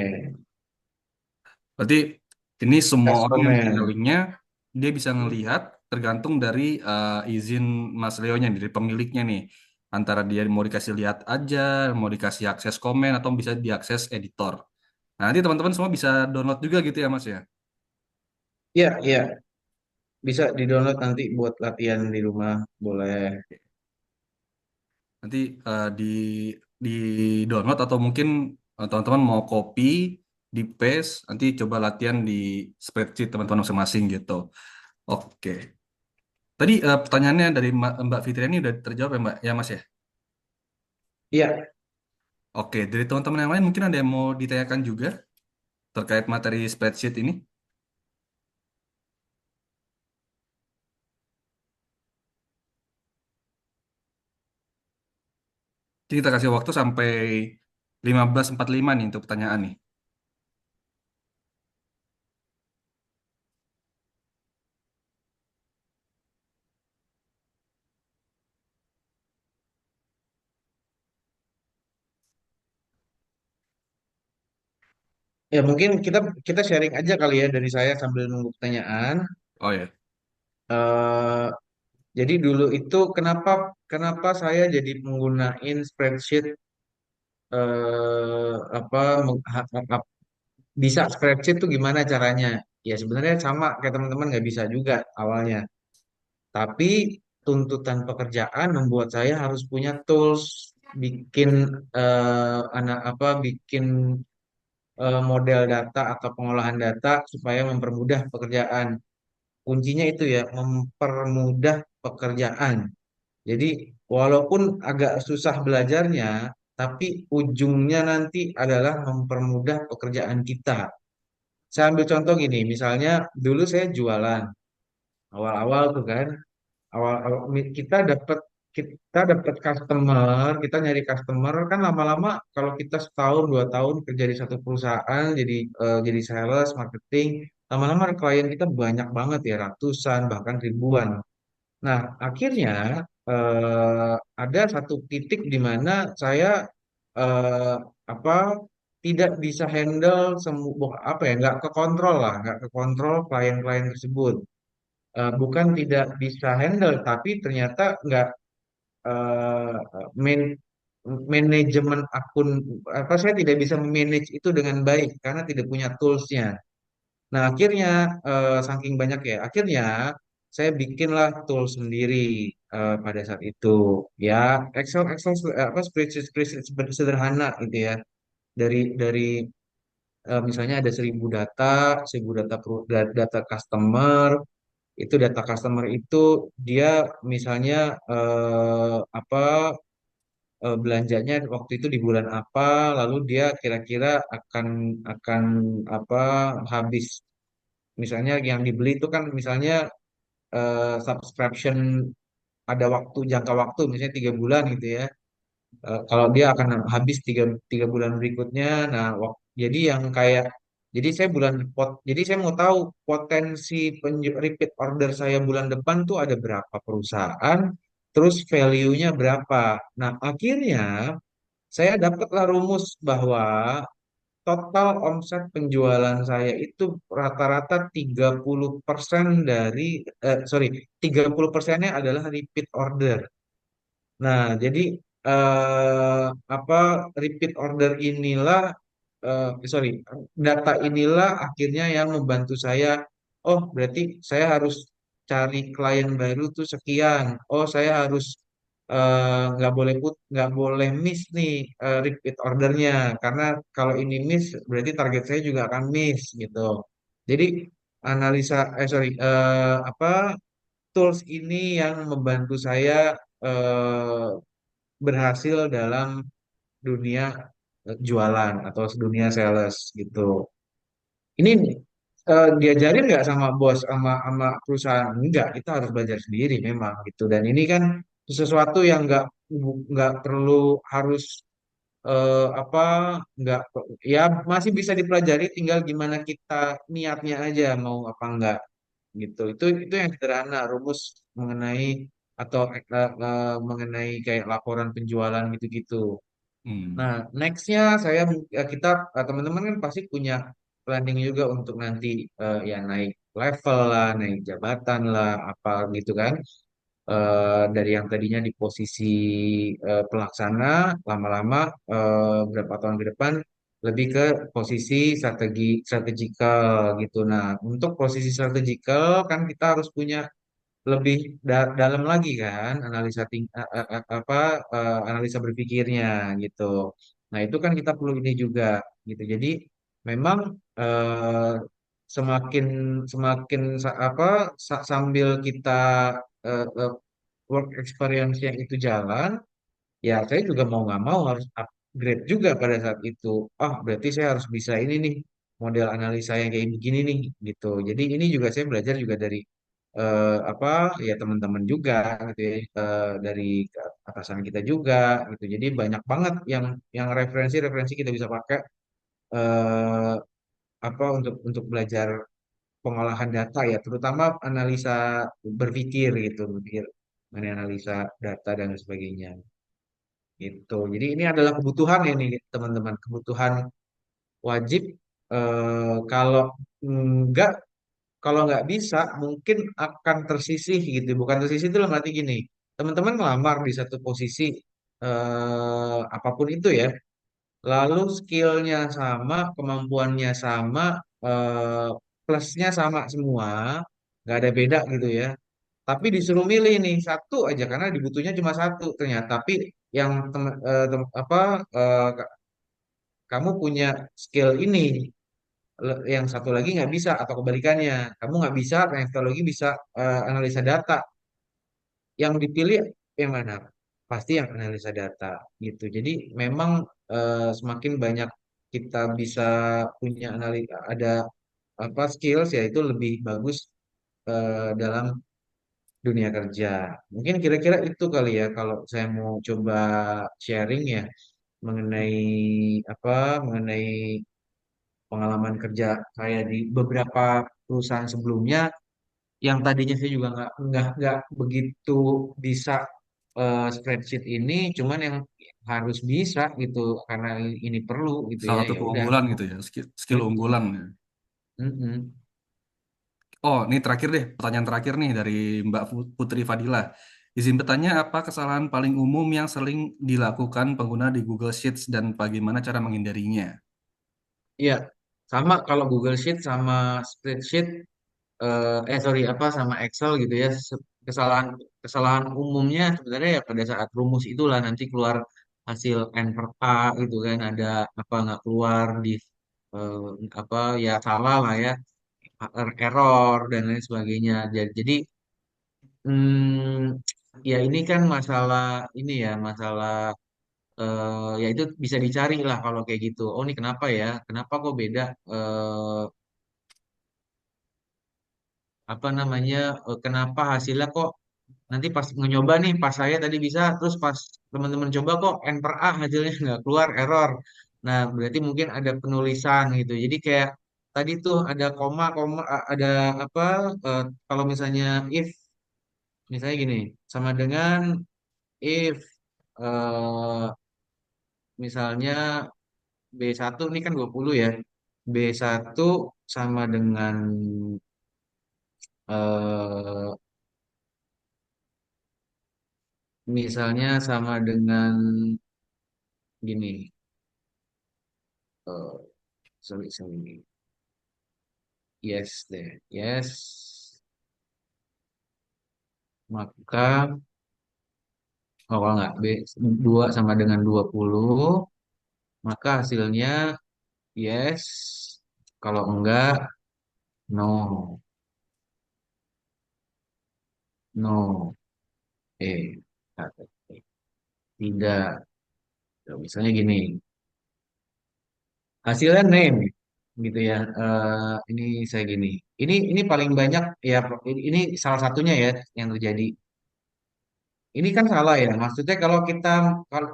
Berarti ini semua Cash orang yang punya comment. linknya, dia bisa ngelihat tergantung dari izin Mas Leonya, dari pemiliknya nih. Antara dia mau dikasih lihat aja, mau dikasih akses komen, atau bisa diakses editor. Nah, nanti teman-teman semua bisa download juga gitu ya Mas ya? Iya, iya. Bisa di-download nanti buat latihan di rumah. Boleh. Nanti di download atau mungkin teman-teman mau copy, di paste, nanti coba latihan di spreadsheet teman-teman masing-masing gitu. Oke. Tadi pertanyaannya dari Mbak Fitriani udah terjawab ya Mbak, ya Mas ya? Iya, Oke, dari teman-teman yang lain mungkin ada yang mau ditanyakan juga terkait materi spreadsheet ini. Jadi kita kasih waktu sampai 15.45 nih untuk pertanyaan nih. ya mungkin kita kita sharing aja kali ya dari saya sambil nunggu pertanyaan. Oh ya, Eh jadi dulu itu kenapa kenapa saya jadi menggunakan spreadsheet apa bisa spreadsheet tuh gimana caranya? Ya sebenarnya sama kayak teman-teman nggak bisa juga awalnya. Tapi tuntutan pekerjaan membuat saya harus punya tools bikin anak apa bikin model data atau pengolahan data supaya mempermudah pekerjaan. Kuncinya itu ya, mempermudah pekerjaan. Jadi walaupun agak susah belajarnya, tapi ujungnya nanti adalah mempermudah pekerjaan kita. Saya ambil contoh gini, misalnya dulu saya jualan awal-awal tuh kan, kita dapat customer, kita nyari customer kan lama-lama kalau kita setahun 2 tahun kerja di satu perusahaan jadi sales marketing, lama-lama klien kita banyak banget ya ratusan bahkan ribuan. Nah akhirnya eh, ada satu titik di mana saya eh, apa tidak bisa handle semua apa ya nggak kekontrol lah nggak kekontrol klien-klien tersebut. Bukan tidak bisa handle, tapi ternyata nggak eh, man- manajemen akun apa saya tidak bisa memanage itu dengan baik karena tidak punya toolsnya. Nah akhirnya saking banyak ya, akhirnya saya bikinlah tool sendiri pada saat itu. Ya Excel Excel apa spreadsheet spreadsheet sederhana gitu ya. Dari misalnya ada 1.000 data data customer, itu data customer itu dia misalnya apa belanjanya waktu itu di bulan apa, lalu dia kira-kira akan apa habis misalnya yang dibeli itu kan misalnya subscription ada waktu jangka waktu misalnya 3 bulan gitu ya. Kalau dia akan habis tiga bulan berikutnya, nah jadi yang kayak jadi saya mau tahu potensi repeat order saya bulan depan tuh ada berapa perusahaan, terus value-nya berapa. Nah, akhirnya saya dapatlah rumus bahwa total omset penjualan saya itu rata-rata 30% sorry, 30%-nya adalah repeat order. Nah, jadi apa repeat order inilah sorry, data inilah akhirnya yang membantu saya. Oh, berarti saya harus cari klien baru tuh sekian. Oh, saya harus nggak boleh miss nih repeat ordernya karena kalau ini miss berarti target saya juga akan miss gitu. Jadi analisa sorry apa tools ini yang membantu saya eh, berhasil dalam dunia jualan atau dunia sales gitu. Ini diajarin nggak sama bos sama perusahaan? Enggak, kita harus belajar sendiri memang gitu. Dan ini kan sesuatu yang nggak perlu harus apa nggak ya masih bisa dipelajari, tinggal gimana kita niatnya aja mau apa enggak gitu. Itu yang sederhana, rumus mengenai atau mengenai kayak laporan penjualan gitu-gitu. Hmm. Nah, nextnya kita teman-teman kan pasti punya planning juga untuk nanti ya naik level lah, naik jabatan lah, apa gitu kan. Dari yang tadinya di posisi pelaksana, lama-lama berapa tahun ke depan lebih ke posisi strategikal gitu. Nah, untuk posisi strategikal kan kita harus punya lebih dalam lagi kan analisa berpikirnya gitu. Nah, itu kan kita perlu ini juga gitu. Jadi memang semakin semakin sambil kita eh, eh, work experience yang itu jalan, ya saya juga mau nggak mau harus upgrade juga pada saat itu. Ah, berarti saya harus bisa ini nih, model analisa yang kayak begini nih gitu. Jadi ini juga saya belajar juga dari apa ya teman-teman juga gitu ya, dari atasan kita juga gitu. Jadi banyak banget yang referensi-referensi kita bisa pakai eh, apa untuk belajar pengolahan data ya, terutama analisa berpikir gitu, berpikir mengenai analisa data dan sebagainya. Gitu. Jadi ini adalah kebutuhan ya nih teman-teman, kebutuhan wajib. Kalau enggak, kalau nggak bisa mungkin akan tersisih gitu. Bukan tersisih itu dalam arti gini, teman-teman ngelamar di satu posisi apapun itu ya, lalu skillnya sama, kemampuannya sama, eh, plusnya sama semua, nggak ada beda gitu ya. Tapi disuruh milih nih satu aja karena dibutuhnya cuma satu ternyata. Tapi yang kamu punya skill ini, yang satu lagi nggak bisa atau kebalikannya, kamu nggak bisa, yang satu lagi bisa analisa data. Yang dipilih yang mana? Pasti yang analisa data gitu. Jadi memang semakin banyak kita bisa punya analisa, ada apa skills ya itu lebih bagus dalam dunia kerja. Mungkin kira-kira itu kali ya kalau saya mau coba sharing ya mengenai apa mengenai pengalaman kerja saya di beberapa perusahaan sebelumnya, yang tadinya saya juga nggak begitu bisa spreadsheet ini, cuman yang harus bisa gitu karena ini perlu gitu Salah ya, satu ya udah. keunggulan gitu ya, skill Mm-mm, unggulan ya. mm-mm. Oh, ini terakhir deh, pertanyaan terakhir nih dari Mbak Putri Fadila. Izin bertanya, apa kesalahan paling umum yang sering dilakukan pengguna di Google Sheets dan bagaimana cara menghindarinya? Iya, sama kalau Google Sheet sama spreadsheet sorry apa sama Excel gitu ya, kesalahan kesalahan umumnya sebenarnya ya pada saat rumus itulah nanti keluar hasil N per A gitu kan, ada apa nggak keluar di eh, apa ya salah lah ya, error dan lain sebagainya. Jadi ya ini kan masalah ini ya masalah ya itu bisa dicari lah kalau kayak gitu. Oh ini kenapa ya? Kenapa kok beda? Apa namanya? Kenapa hasilnya kok nanti pas nyoba nih, pas saya tadi bisa, terus pas teman-teman coba kok N per A hasilnya nggak keluar, error. Nah berarti mungkin ada penulisan gitu. Jadi kayak tadi tuh ada koma, koma, ada apa? Kalau misalnya if, misalnya gini, sama dengan if eh, misalnya B1 ini kan 20 ya. B1 sama dengan eh, misalnya sama dengan gini. eh sorry. Yes deh. Yes. Maka kalau nggak B 2 sama dengan 20, maka hasilnya yes. Kalau enggak, no. No. Eh, tidak. Misalnya gini. Hasilnya name. gitu ya. Ini saya gini. Ini paling banyak ya. Ini salah satunya ya yang terjadi. Ini kan salah ya. Maksudnya kalau kita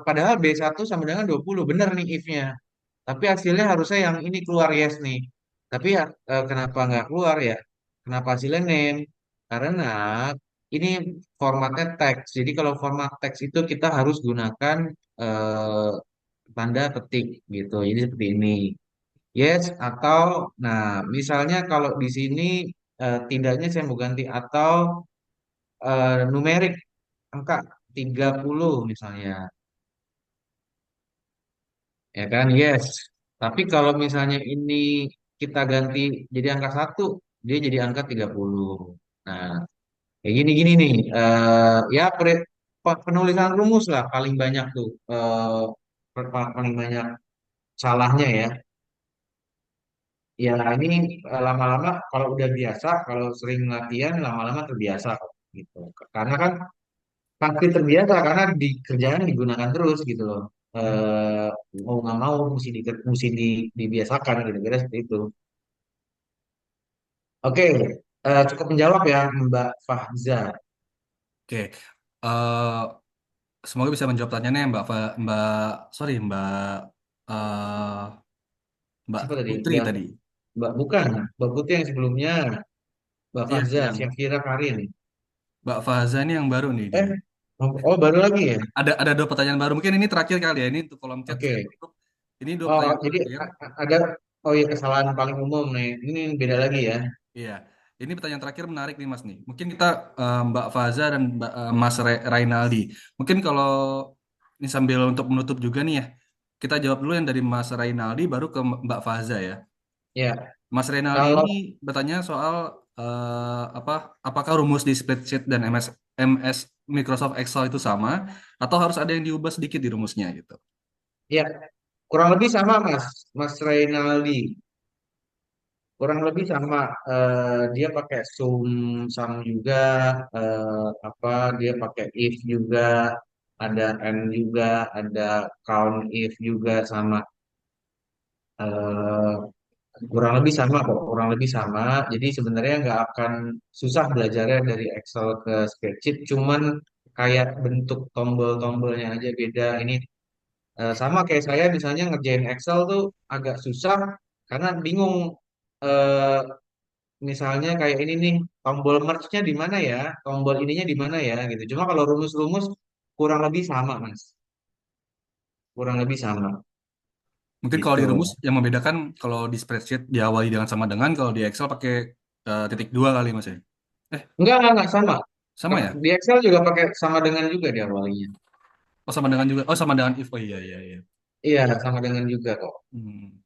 padahal B1 sama dengan 20 bener nih if-nya. Tapi hasilnya harusnya yang ini keluar yes nih. Tapi ya, kenapa nggak keluar ya? Kenapa hasilnya name? Karena ini formatnya teks. Jadi kalau format teks itu kita harus gunakan eh, tanda petik gitu. Jadi seperti ini. Yes atau nah misalnya kalau di sini tidaknya saya mau ganti atau numerik angka 30 misalnya. Ya kan? Yes. Tapi kalau misalnya ini kita ganti jadi angka satu, dia jadi angka 30. Nah, kayak gini-gini nih. Ya, penulisan rumus lah paling banyak tuh. Paling banyak salahnya ya. Ya, ini lama-lama kalau udah biasa, kalau sering latihan, lama-lama terbiasa kok, gitu. Karena kan pasti terbiasa karena di kerjaan digunakan terus gitu loh. Eh, Mau nggak mau dibiasakan gitu kira seperti itu. Oke, cukup menjawab ya Mbak Fahza. Oke, semoga bisa menjawab pertanyaannya Mbak, sorry eh, Mbak Siapa tadi? Putri Mbak, tadi. Mbak bukan, Mbak Putih yang sebelumnya, Mbak Iya, Fahza, yang Syafira Karin. Mbak Faza ini yang baru nih dia. Eh, oh baru lagi ya? Ada dua pertanyaan baru. Mungkin ini terakhir kali ya. Ini untuk kolom chat saya Oke. tutup. Ini dua Oh, pertanyaan jadi terakhir. ada, oh iya kesalahan paling umum nih. Ini beda lagi ya. Iya. Ini pertanyaan terakhir menarik nih Mas nih. Mungkin kita Mbak Faza dan Mas Rainaldi. Mungkin kalau ini sambil untuk menutup juga nih ya. Kita jawab dulu yang dari Mas Rainaldi baru ke Mbak Faza ya. Ya, Mas Renaldi kalau ini bertanya soal apa? Apakah rumus di spreadsheet dan MS Microsoft Excel itu sama atau harus ada yang diubah sedikit di rumusnya gitu? ya kurang lebih sama Mas, Mas Reynaldi. Kurang lebih sama. Dia pakai sum juga, apa? Dia pakai if juga, ada and juga, ada count if juga sama. eh, Kurang lebih sama kok, kurang lebih sama. Jadi sebenarnya nggak akan susah belajarnya dari Excel ke spreadsheet, cuman kayak bentuk tombol-tombolnya aja beda. Ini sama kayak saya misalnya ngerjain Excel tuh agak susah karena bingung. eh, Misalnya kayak ini nih, tombol merge-nya di mana ya, tombol ininya di mana ya gitu. Cuma kalau rumus-rumus kurang lebih sama, Mas. Kurang lebih sama Mungkin kalau gitu. di rumus yang membedakan kalau di spreadsheet diawali dengan sama dengan, kalau di Excel pakai titik dua kali Mas ya. Eh, Enggak sama. sama ya? Di Excel juga pakai sama dengan juga di awalnya. Oh sama dengan juga. Oh sama dengan if. Oh iya iya iya. Iya, sama dengan juga kok.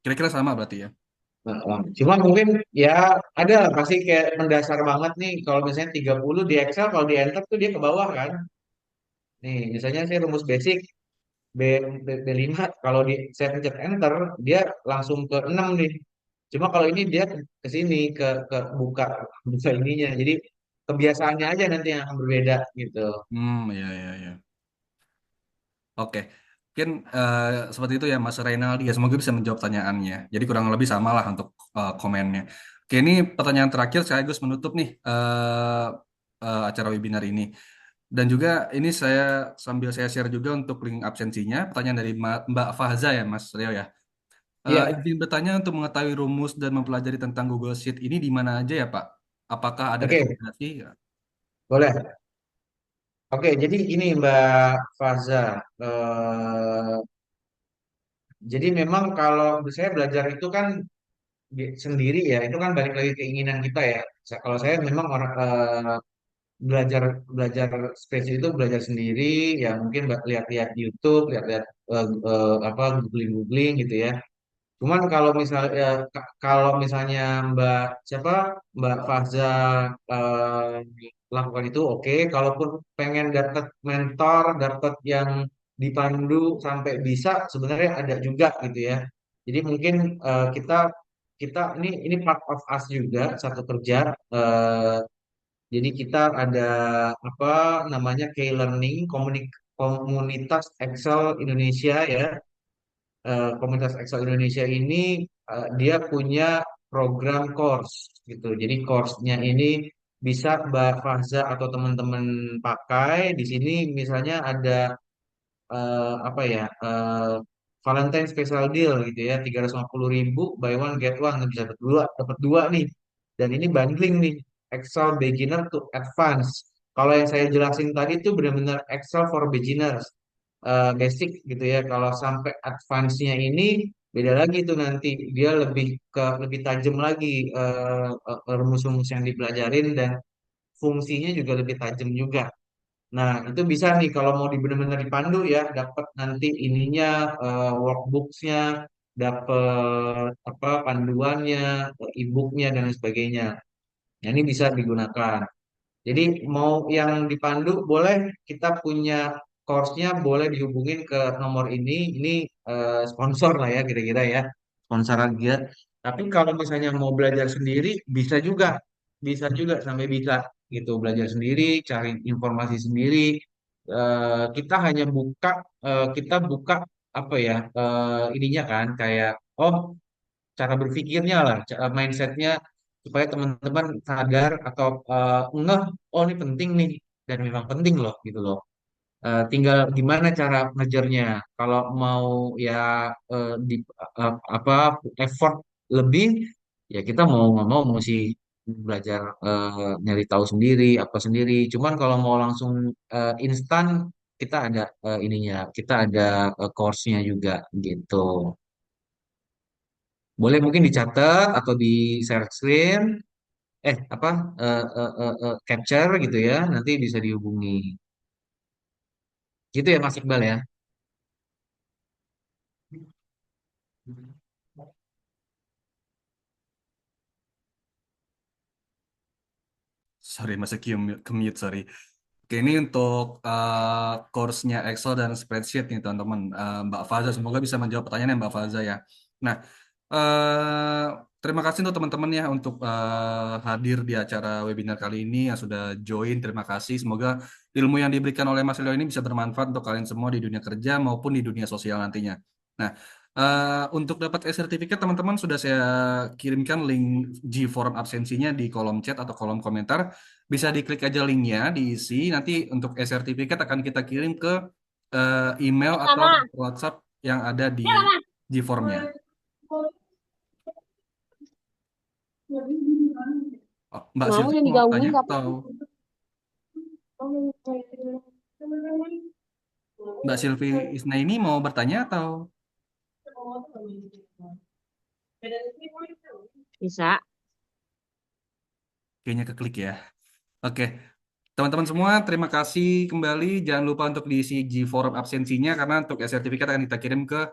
Kira-kira sama berarti ya. Cuma mungkin ya ada lah pasti kayak mendasar banget nih kalau misalnya 30 di Excel kalau di enter tuh dia ke bawah kan. Nih, misalnya saya rumus basic B, B5 kalau di saya pencet enter dia langsung ke 6 nih. Cuma kalau ini dia ke sini ke buka buka ininya. Jadi kebiasaannya aja nanti yang akan berbeda gitu. Iya iya iya. Oke, mungkin seperti itu ya Mas Reynaldi ya. Semoga bisa menjawab pertanyaannya. Jadi kurang lebih sama lah untuk komennya. Oke, ini pertanyaan terakhir sekaligus menutup nih acara webinar ini. Dan juga ini saya share juga untuk link absensinya. Pertanyaan dari Mbak Fahza ya Mas Rio ya. Iya, Izin bertanya untuk mengetahui rumus dan mempelajari tentang Google Sheet ini di mana aja ya Pak? Apakah ada oke, rekomendasi? boleh. Oke, jadi ini Mbak Faza. Eh, jadi memang kalau saya belajar itu kan sendiri ya, itu kan balik lagi keinginan kita ya. Kalau saya memang orang belajar belajar spesies itu belajar sendiri, ya mungkin lihat-lihat YouTube, lihat-lihat apa googling-googling gitu ya. Cuman kalau misalnya Mbak siapa Mbak Fahza lakukan itu oke. Kalaupun pengen dapat mentor, dapat yang dipandu sampai bisa, sebenarnya ada juga gitu ya. Jadi mungkin kita kita ini part of us juga satu kerja. eh, jadi kita ada apa namanya K-Learning Komunitas Excel Indonesia ya. Komunitas Excel Indonesia ini dia punya program course gitu. Jadi course-nya ini bisa Mbak Faza atau teman-teman pakai. Di sini misalnya ada apa ya, Valentine special deal gitu ya, 350.000 buy one get one, bisa dapat dua nih. Dan ini bundling nih, Excel beginner to advance. Kalau yang saya jelasin tadi itu benar-benar Excel for beginners, basic gitu ya. Kalau sampai advance-nya ini beda lagi tuh, nanti dia lebih tajam lagi, rumus-rumus yang dipelajarin, dan fungsinya juga lebih tajam juga. Nah, itu bisa nih kalau mau benar-benar dipandu ya, dapat nanti ininya, workbooks-nya, dapat apa, panduannya, e-book-nya dan lain sebagainya. Nah, ini bisa digunakan. Jadi mau yang dipandu boleh, kita punya course-nya, boleh dihubungin ke nomor ini. Ini sponsor lah ya, kira-kira ya, sponsoran dia. Tapi kalau misalnya mau belajar sendiri, bisa juga sampai bisa gitu, belajar sendiri, cari informasi sendiri. Kita hanya kita buka apa ya, ininya kan, kayak oh, cara berpikirnya lah, mindsetnya, supaya teman-teman sadar atau ngeh, oh ini penting nih, dan memang penting loh gitu loh. Tinggal gimana cara ngejarnya. Kalau mau ya, di apa, effort lebih, ya kita mau nggak mau mesti belajar, nyari tahu sendiri apa sendiri. Cuman kalau mau langsung instan, kita ada ininya, kita ada course-nya juga gitu. Boleh mungkin dicatat atau di share screen, apa, capture gitu ya, nanti bisa dihubungi. Gitu ya Mas Iqbal ya. Sorry, masih ke-mute, sorry. Oke, ini untuk course-nya Excel dan spreadsheet nih teman-teman. Mbak Faza, semoga bisa menjawab pertanyaannya Mbak Faza ya. Nah, eh, terima kasih untuk teman-teman ya untuk hadir di acara webinar kali ini yang sudah join. Terima kasih. Semoga ilmu yang diberikan oleh Mas Leo ini bisa bermanfaat untuk kalian semua di dunia kerja maupun di dunia sosial nantinya. Nah, untuk dapat e-sertifikat teman-teman sudah saya kirimkan link G-form absensinya di kolom chat atau kolom komentar. Bisa diklik aja linknya, diisi. Nanti untuk e-sertifikat akan kita kirim ke email atau Sama. WhatsApp yang ada di Ya, Mama. G-formnya. Oh, Mbak Mau Sylvie yang mau tanya digabungin nggak atau apa-apa. Mbak Sylvie Isna ini mau bertanya atau Bisa. kayaknya keklik ya? Oke, teman-teman semua, terima kasih kembali. Jangan lupa untuk diisi G-form absensinya karena untuk e-sertifikat akan kita kirim ke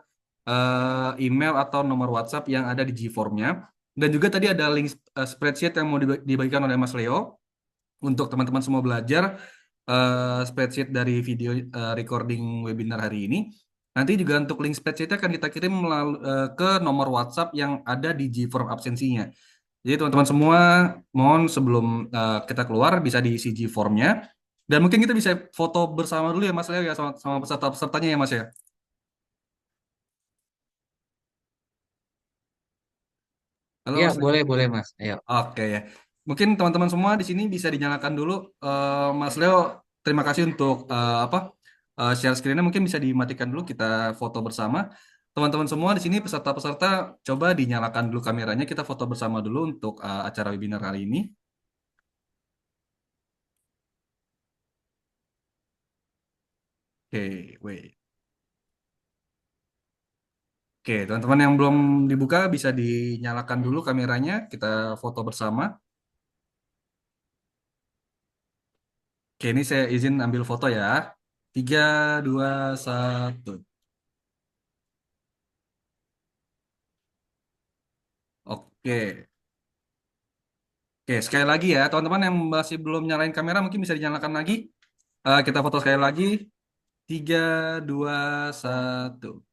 email atau nomor WhatsApp yang ada di G-formnya. Dan juga tadi ada link spreadsheet yang mau dibagikan oleh Mas Leo untuk teman-teman semua belajar spreadsheet dari video recording webinar hari ini. Nanti juga untuk link spreadsheet akan kita kirim ke nomor WhatsApp yang ada di G-form absensinya. Jadi teman-teman semua, mohon sebelum kita keluar bisa diisi G-formnya. Dan mungkin kita bisa foto bersama dulu ya Mas Leo ya sama peserta-pesertanya ya Mas ya. Halo Ya, Mas Leo. boleh boleh Mas. Ayo. Oke ya. Mungkin teman-teman semua di sini bisa dinyalakan dulu. Mas Leo, terima kasih untuk apa share screen-nya. Mungkin bisa dimatikan dulu kita foto bersama. Teman-teman semua di sini peserta-peserta coba dinyalakan dulu kameranya. Kita foto bersama dulu untuk acara webinar kali ini. Oke, wait. Oke, teman-teman yang belum dibuka bisa dinyalakan dulu kameranya. Kita foto bersama. Oke, ini saya izin ambil foto ya. 3, 2, 1. Oke. Oke, sekali lagi ya, teman-teman yang masih belum nyalain kamera mungkin bisa dinyalakan lagi. Kita foto sekali lagi. 3, 2, 1.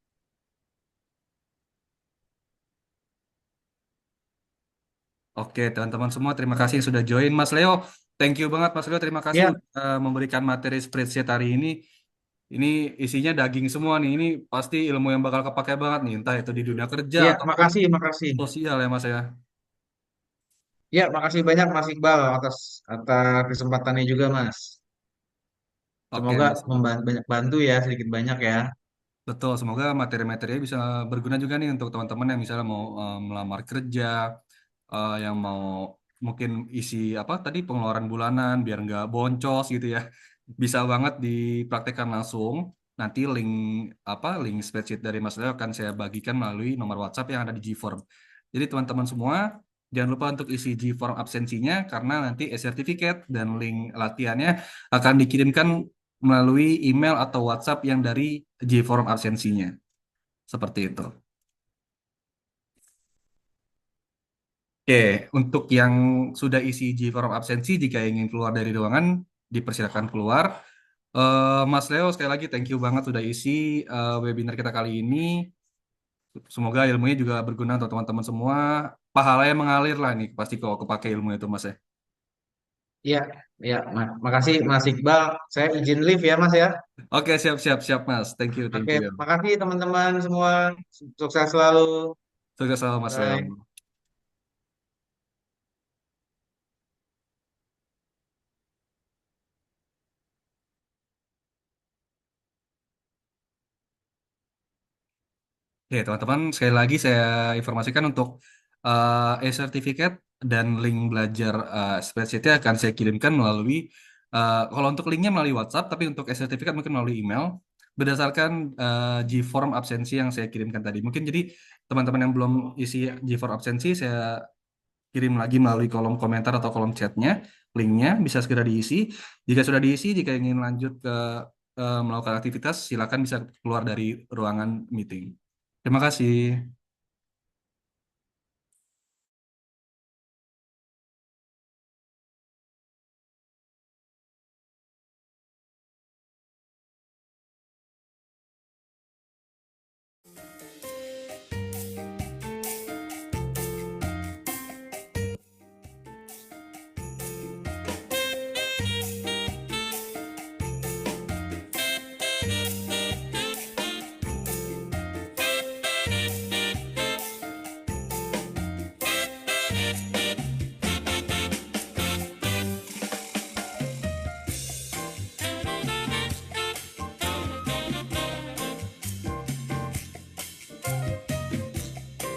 Oke, teman-teman semua, terima kasih yang sudah join. Mas Leo, thank you banget Mas Leo. Terima kasih Ya, udah memberikan materi spreadsheet hari ini. Ini isinya daging semua nih. Ini pasti ilmu yang bakal kepake banget nih, entah itu di dunia kerja Iya, ataupun makasih, makasih. sosial ya Mas ya. Ya, makasih banyak Mas Iqbal atas atas kesempatannya juga Mas. Oke Semoga Mas. banyak bantu ya, sedikit banyak ya. Betul, semoga materi-materinya bisa berguna juga nih untuk teman-teman yang misalnya mau melamar kerja, yang mau mungkin isi apa tadi pengeluaran bulanan biar nggak boncos gitu ya. Bisa banget dipraktekkan langsung. Nanti link spreadsheet dari Mas Leo akan saya bagikan melalui nomor WhatsApp yang ada di Gform. Jadi teman-teman semua jangan lupa untuk isi Gform absensinya karena nanti e-certificate dan link latihannya akan dikirimkan melalui email atau WhatsApp yang dari Gform absensinya. Seperti itu. Oke, untuk yang sudah isi G-form absensi, jika ingin keluar dari ruangan, dipersilakan keluar. Mas Leo, sekali lagi thank you banget sudah isi webinar kita kali ini. Semoga ilmunya juga berguna untuk teman-teman semua. Pahalanya mengalir lah nih, pasti kalau kepake ilmu itu, Mas ya. Iya, ya, makasih Mas Iqbal. Saya izin live ya Mas ya. Oke, siap, siap, siap, Mas. Thank you, thank Oke, you. makasih teman-teman semua. Sukses selalu. Sukses selalu, Mas Leo. Bye. Oke, teman-teman, sekali lagi saya informasikan untuk e-certificate dan link belajar spreadsheet-nya akan saya kirimkan melalui, kalau untuk linknya melalui WhatsApp, tapi untuk e-certificate mungkin melalui email, berdasarkan G-form absensi yang saya kirimkan tadi. Mungkin jadi teman-teman yang belum isi G-form absensi, saya kirim lagi melalui kolom komentar atau kolom chatnya, linknya bisa segera diisi. Jika sudah diisi, jika ingin lanjut ke melakukan aktivitas, silakan bisa keluar dari ruangan meeting. Terima kasih.